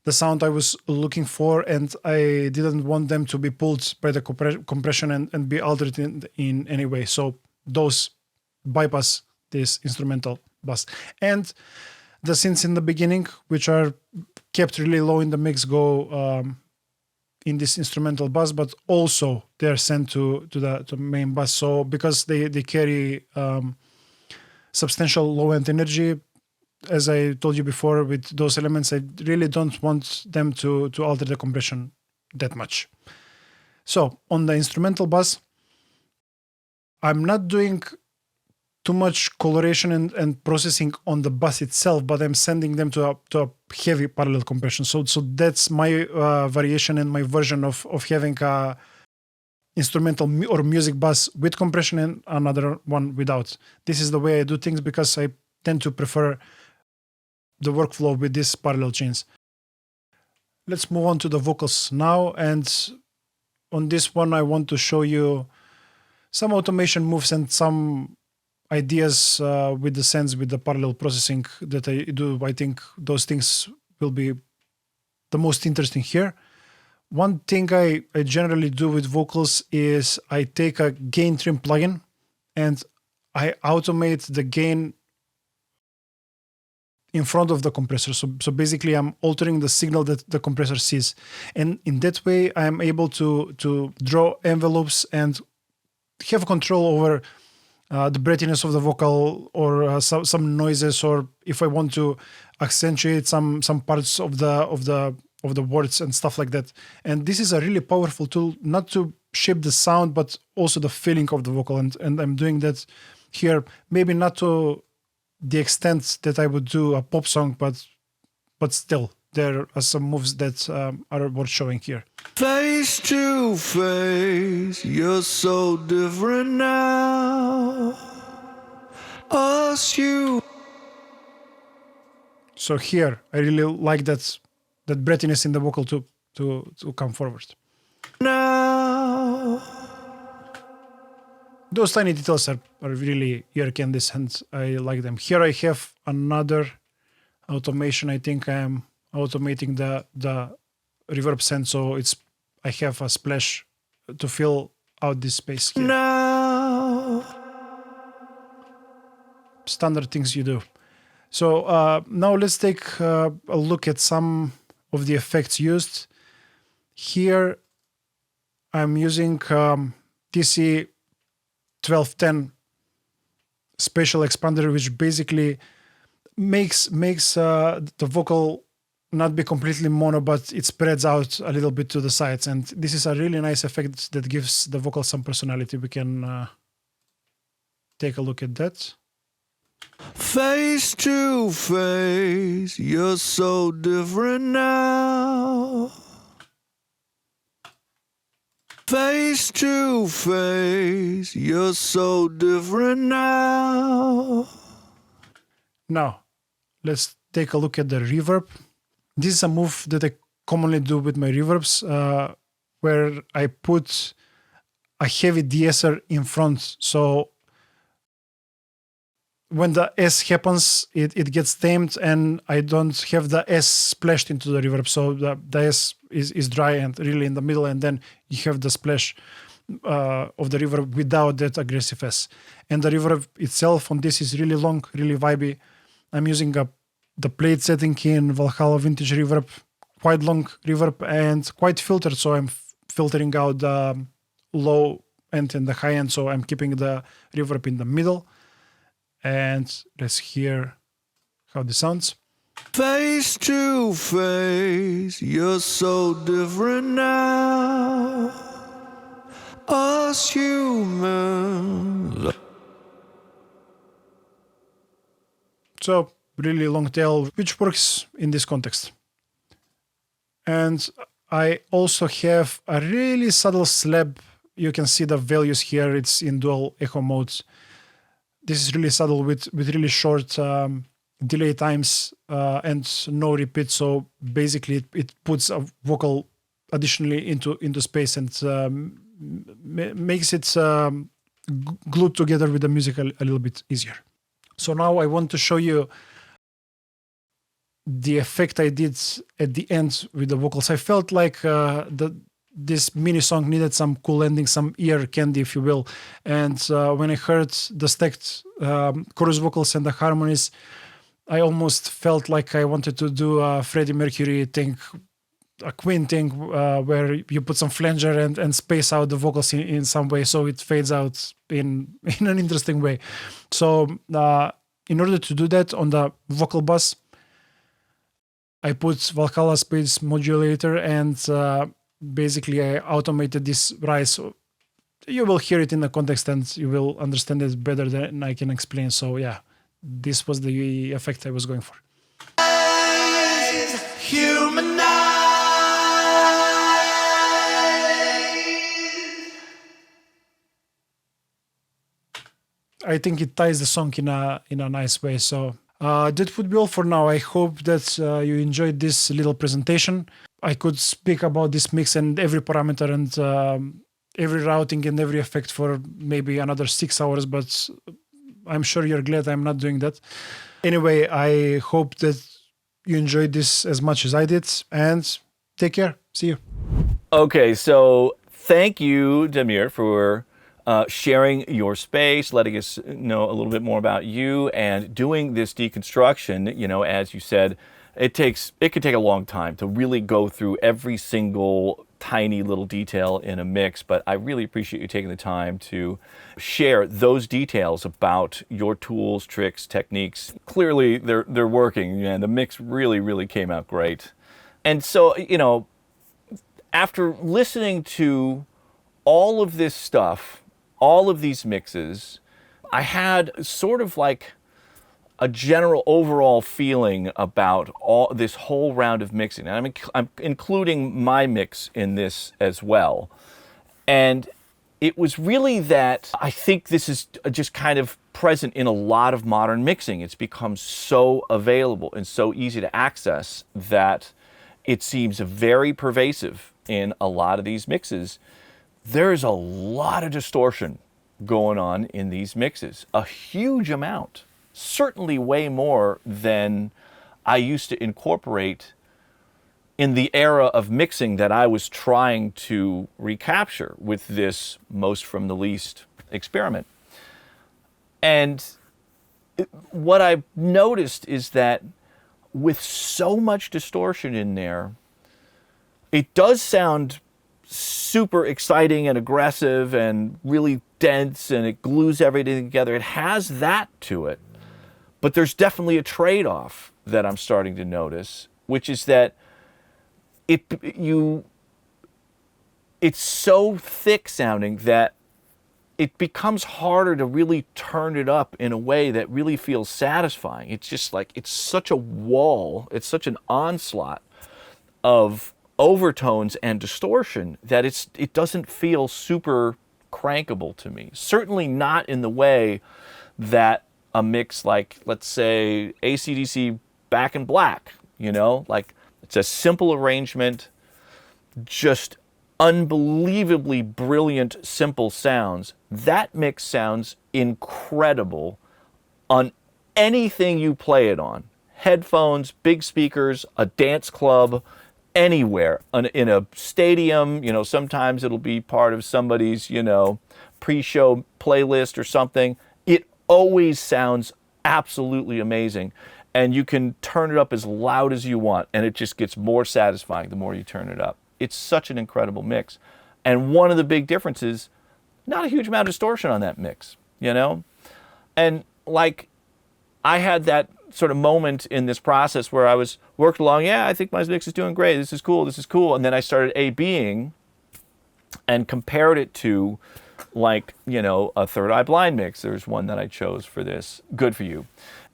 the sound I was looking for, and I didn't want them to be pulled by the compression and be altered in any way. So those bypass this instrumental bus. And the synths in the beginning, which are kept really low in the mix, go in this instrumental bus, but also they're sent to the main bus. So because they carry substantial low-end energy, as I told you before, with those elements, I really don't want them to alter the compression that much. So on the instrumental bus, I'm not doing too much coloration and processing on the bus itself, but I'm sending them to a heavy parallel compression. So that's my variation and my version of having a instrumental or music bus with compression and another one without. This is the way I do things because I tend to prefer the workflow with these parallel chains. Let's move on to the vocals now. And on this one, I want to show you some automation moves and some ideas with the sense, with the parallel processing that I do, I think those things will be the most interesting here. One thing I generally do with vocals is I take a gain trim plugin and I automate the gain in front of the compressor. So basically I'm altering the signal that the compressor sees. And in that way, I'm able to draw envelopes and have control over the breathiness of the vocal or some noises, or if I want to accentuate some parts of the words and stuff like that. And this is a really powerful tool, not to shape the sound, but also the feeling of the vocal. And I'm doing that here, maybe not to the extent that I would do a pop song, but still, there are some moves that are worth showing here. Face to face, you're so different now. Us, you. So here, I really like that breathiness in the vocal to come forward. Now. Those tiny details are really ear candies, and I like them. Here I have another automation. I think I am automating the reverb send, so I have a splash to fill out this space here. Now. Standard things you do. So now let's take a look at some of the effects used. Here I'm using TC 1210 spatial expander, which basically makes the vocal not be completely mono, but it spreads out a little bit to the sides. And this is a really nice effect that gives the vocal some personality. We can take a look at that. Face to face, you're so different now. Face to face, you're so different now. Now, let's take a look at the reverb. This is a move that I commonly do with my reverbs, where I put a heavy de-esser in front. So when the S happens, it gets tamed, and I don't have the S splashed into the reverb. So the S is dry and really in the middle, and then you have the splash of the reverb without that aggressive S. And the reverb itself on this is really long, really vibey. I'm using the plate setting in Valhalla Vintage Reverb, quite long reverb and quite filtered. So I'm filtering out the low end and the high end. So I'm keeping the reverb in the middle. And let's hear how this sounds. Face to face, you're so different now. Us humans. So really long tail, which works in this context. And I also have a really subtle slab. You can see the values here. It's in dual echo modes. This is really subtle with really short delay times and no repeat. So basically it puts a vocal additionally into space and makes it glued together with the music a little bit easier. So now I want to show you the effect I did at the end with the vocals. I felt like this mini song needed some cool ending, some ear candy, if you will. And when I heard the stacked chorus vocals and the harmonies, I almost felt like I wanted to do a Freddie Mercury thing, a Queen thing, where you put some flanger and space out the vocals in some way, so it fades out in an interesting way. So in order to do that on the vocal bus, I put Valhalla Space Modulator and basically I automated this rise. You will hear it in the context and you will understand it better than I can explain. So yeah, this was the effect I was going for. I think it ties the song in a nice way. So that would be all for now. I hope that you enjoyed this little presentation. I could speak about this mix and every parameter and every routing and every effect for maybe another 6 hours, but I'm sure you're glad I'm not doing that. Anyway, I hope that you enjoyed this as much as I did, and take care. See you. Okay, so thank you, Damir, for sharing your space, letting us know a little bit more about you, and doing this deconstruction. You know, as you said, it could take a long time to really go through every single tiny little detail in a mix, but I really appreciate you taking the time to share those details about your tools, tricks, techniques. Clearly, they're working, and the mix really came out great. And so, you know, after listening to all of this stuff, all of these mixes, I had sort of like a general overall feeling about all this whole round of mixing. And I'm including my mix in this as well. And it was really that I think this is just kind of present in a lot of modern mixing. It's become so available and so easy to access that it seems very pervasive in a lot of these mixes. There's a lot of distortion going on in these mixes, a huge amount, certainly way more than I used to incorporate in the era of mixing that I was trying to recapture with this most from the least experiment. And what I've noticed is that with so much distortion in there, it does sound super exciting and aggressive and really dense, and it glues everything together. It has that to it. But there's definitely a trade-off that I'm starting to notice, which is that it's so thick sounding that it becomes harder to really turn it up in a way that really feels satisfying. It's just like, it's such a wall, it's such an onslaught of overtones and distortion that it doesn't feel super crankable to me. Certainly not in the way that a mix like, let's say, AC/DC Back in Black, you know, like it's a simple arrangement, just unbelievably brilliant, simple sounds. That mix sounds incredible on anything you play it on. Headphones, big speakers, a dance club, anywhere. In a stadium, you know, sometimes it'll be part of somebody's, you know, pre-show playlist or something. It always sounds absolutely amazing. And you can turn it up as loud as you want, and it just gets more satisfying the more you turn it up. It's such an incredible mix. And one of the big differences, not a huge amount of distortion on that mix, you know? And like, I had that sort of moment in this process where I was worked along, yeah, I think my mix is doing great, this is cool. And then I started A/Bing and compared it to, like, you know, a Third Eye Blind mix. There's one that I chose for this, Good For You.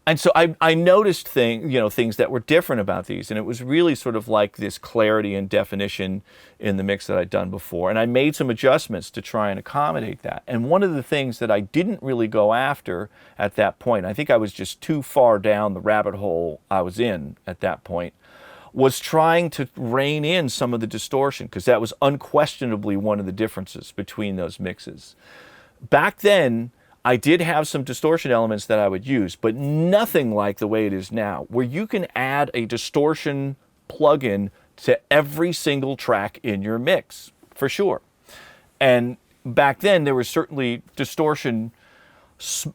And so I noticed things that were different about these, and it was really sort of like this clarity and definition in the mix that I'd done before. And I made some adjustments to try and accommodate that. And one of the things that I didn't really go after at that point, I think I was just too far down the rabbit hole I was in at that point, was trying to rein in some of the distortion, because that was unquestionably one of the differences between those mixes. Back then, I did have some distortion elements that I would use, but nothing like the way it is now, where you can add a distortion plugin to every single track in your mix, for sure. And back then, there was certainly distortion,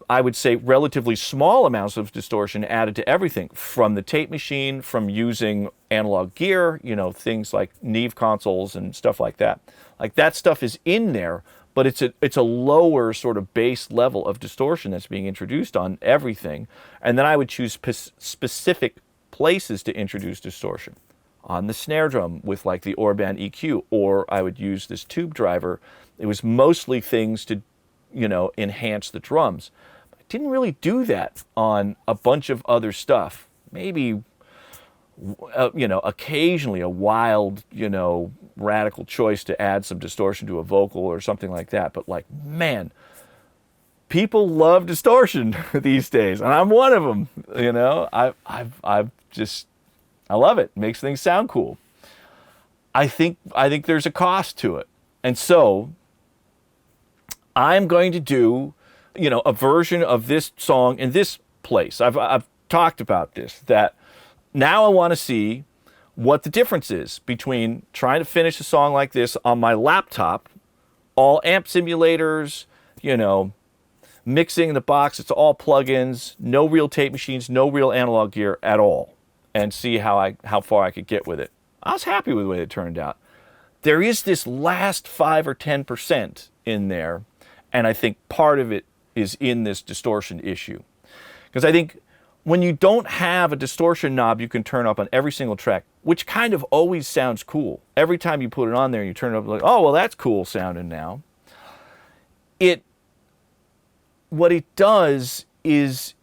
I would say relatively small amounts of distortion added to everything, from the tape machine, from using analog gear, you know, things like Neve consoles and stuff like that. Like, that stuff is in there, but it's a lower sort of base level of distortion that's being introduced on everything. And then I would choose specific places to introduce distortion. On the snare drum with like the Orban EQ, or I would use this tube driver. It was mostly things to, you know, enhance the drums. I didn't really do that on a bunch of other stuff. Maybe, you know, occasionally a wild, you know, radical choice to add some distortion to a vocal or something like that. But like, man, people love distortion these days, and I'm one of them. You know, I love it. It makes things sound cool. I think there's a cost to it, and so I'm going to do you know, a version of this song in this place. I've talked about this, that now I want to see what the difference is between trying to finish a song like this on my laptop, all amp simulators, you know, mixing in the box, it's all plugins, no real tape machines, no real analog gear at all, and see how far I could get with it. I was happy with the way it turned out. There is this last 5 or 10% in there, and I think part of it is in this distortion issue. Because I think when you don't have a distortion knob you can turn up on every single track, which kind of always sounds cool. Every time you put it on there and you turn it up, like, oh, well, that's cool sounding now. What it does is,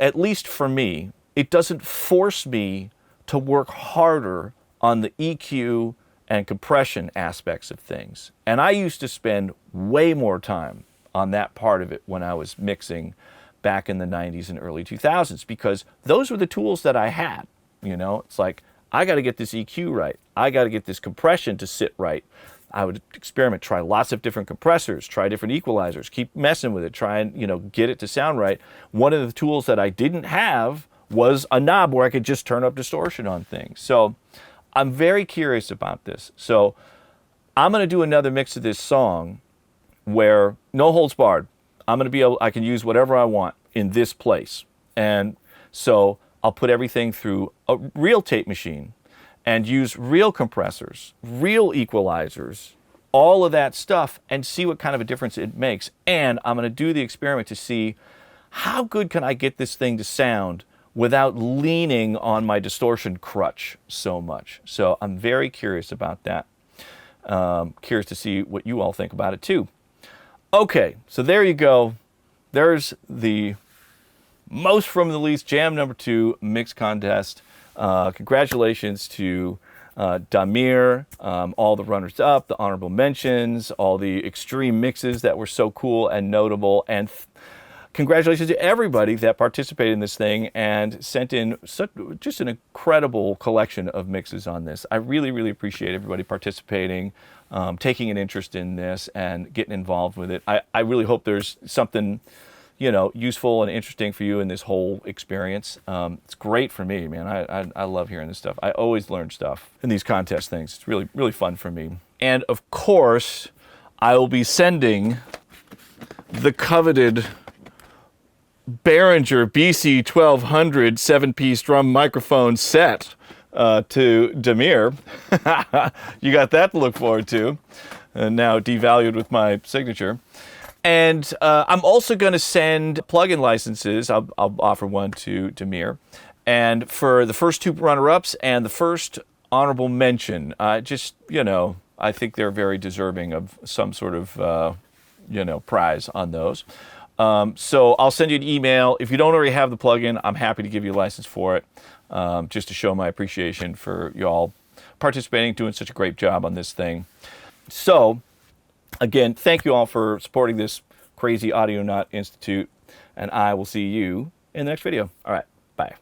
at least for me, it doesn't force me to work harder on the EQ and compression aspects of things. And I used to spend way more time on that part of it when I was mixing back in the 90s and early 2000s, because those were the tools that I had. You know, it's like, I got to get this EQ right. I got to get this compression to sit right. I would experiment, try lots of different compressors, try different equalizers, keep messing with it, try and, you know, get it to sound right. One of the tools that I didn't have was a knob where I could just turn up distortion on things. So I'm very curious about this. So I'm going to do another mix of this song where no holds barred. I'm going to be able, I can use whatever I want in this place. And so I'll put everything through a real tape machine and use real compressors, real equalizers, all of that stuff, and see what kind of a difference it makes. And I'm going to do the experiment to see how good can I get this thing to sound without leaning on my distortion crutch so much. So I'm very curious about that. Curious to see what you all think about it too. Okay, so there you go. There's the most from the least Jam number 2 mix contest. Congratulations to Damir, all the runners-up, the honorable mentions, all the extreme mixes that were so cool and notable, and congratulations to everybody that participated in this thing and sent in just an incredible collection of mixes on this. I really, really appreciate everybody participating, taking an interest in this, and getting involved with it. I really hope there's something, you know, useful and interesting for you in this whole experience. It's great for me, man. I love hearing this stuff. I always learn stuff in these contest things. It's really, really fun for me. And of course, I will be sending the coveted Behringer BC 1200 7-piece drum microphone set to Damir. You got that to look forward to. Now devalued with my signature. And I'm also going to send plugin licenses. I'll offer one to Damir. And for the first 2 runner-ups and the first honorable mention, just, you know, I think they're very deserving of some sort of, you know, prize on those. So I'll send you an email. If you don't already have the plugin, I'm happy to give you a license for it, just to show my appreciation for y'all participating, doing such a great job on this thing. So, again, thank you all for supporting this crazy Audionaut Institute, and I will see you in the next video. All right, bye.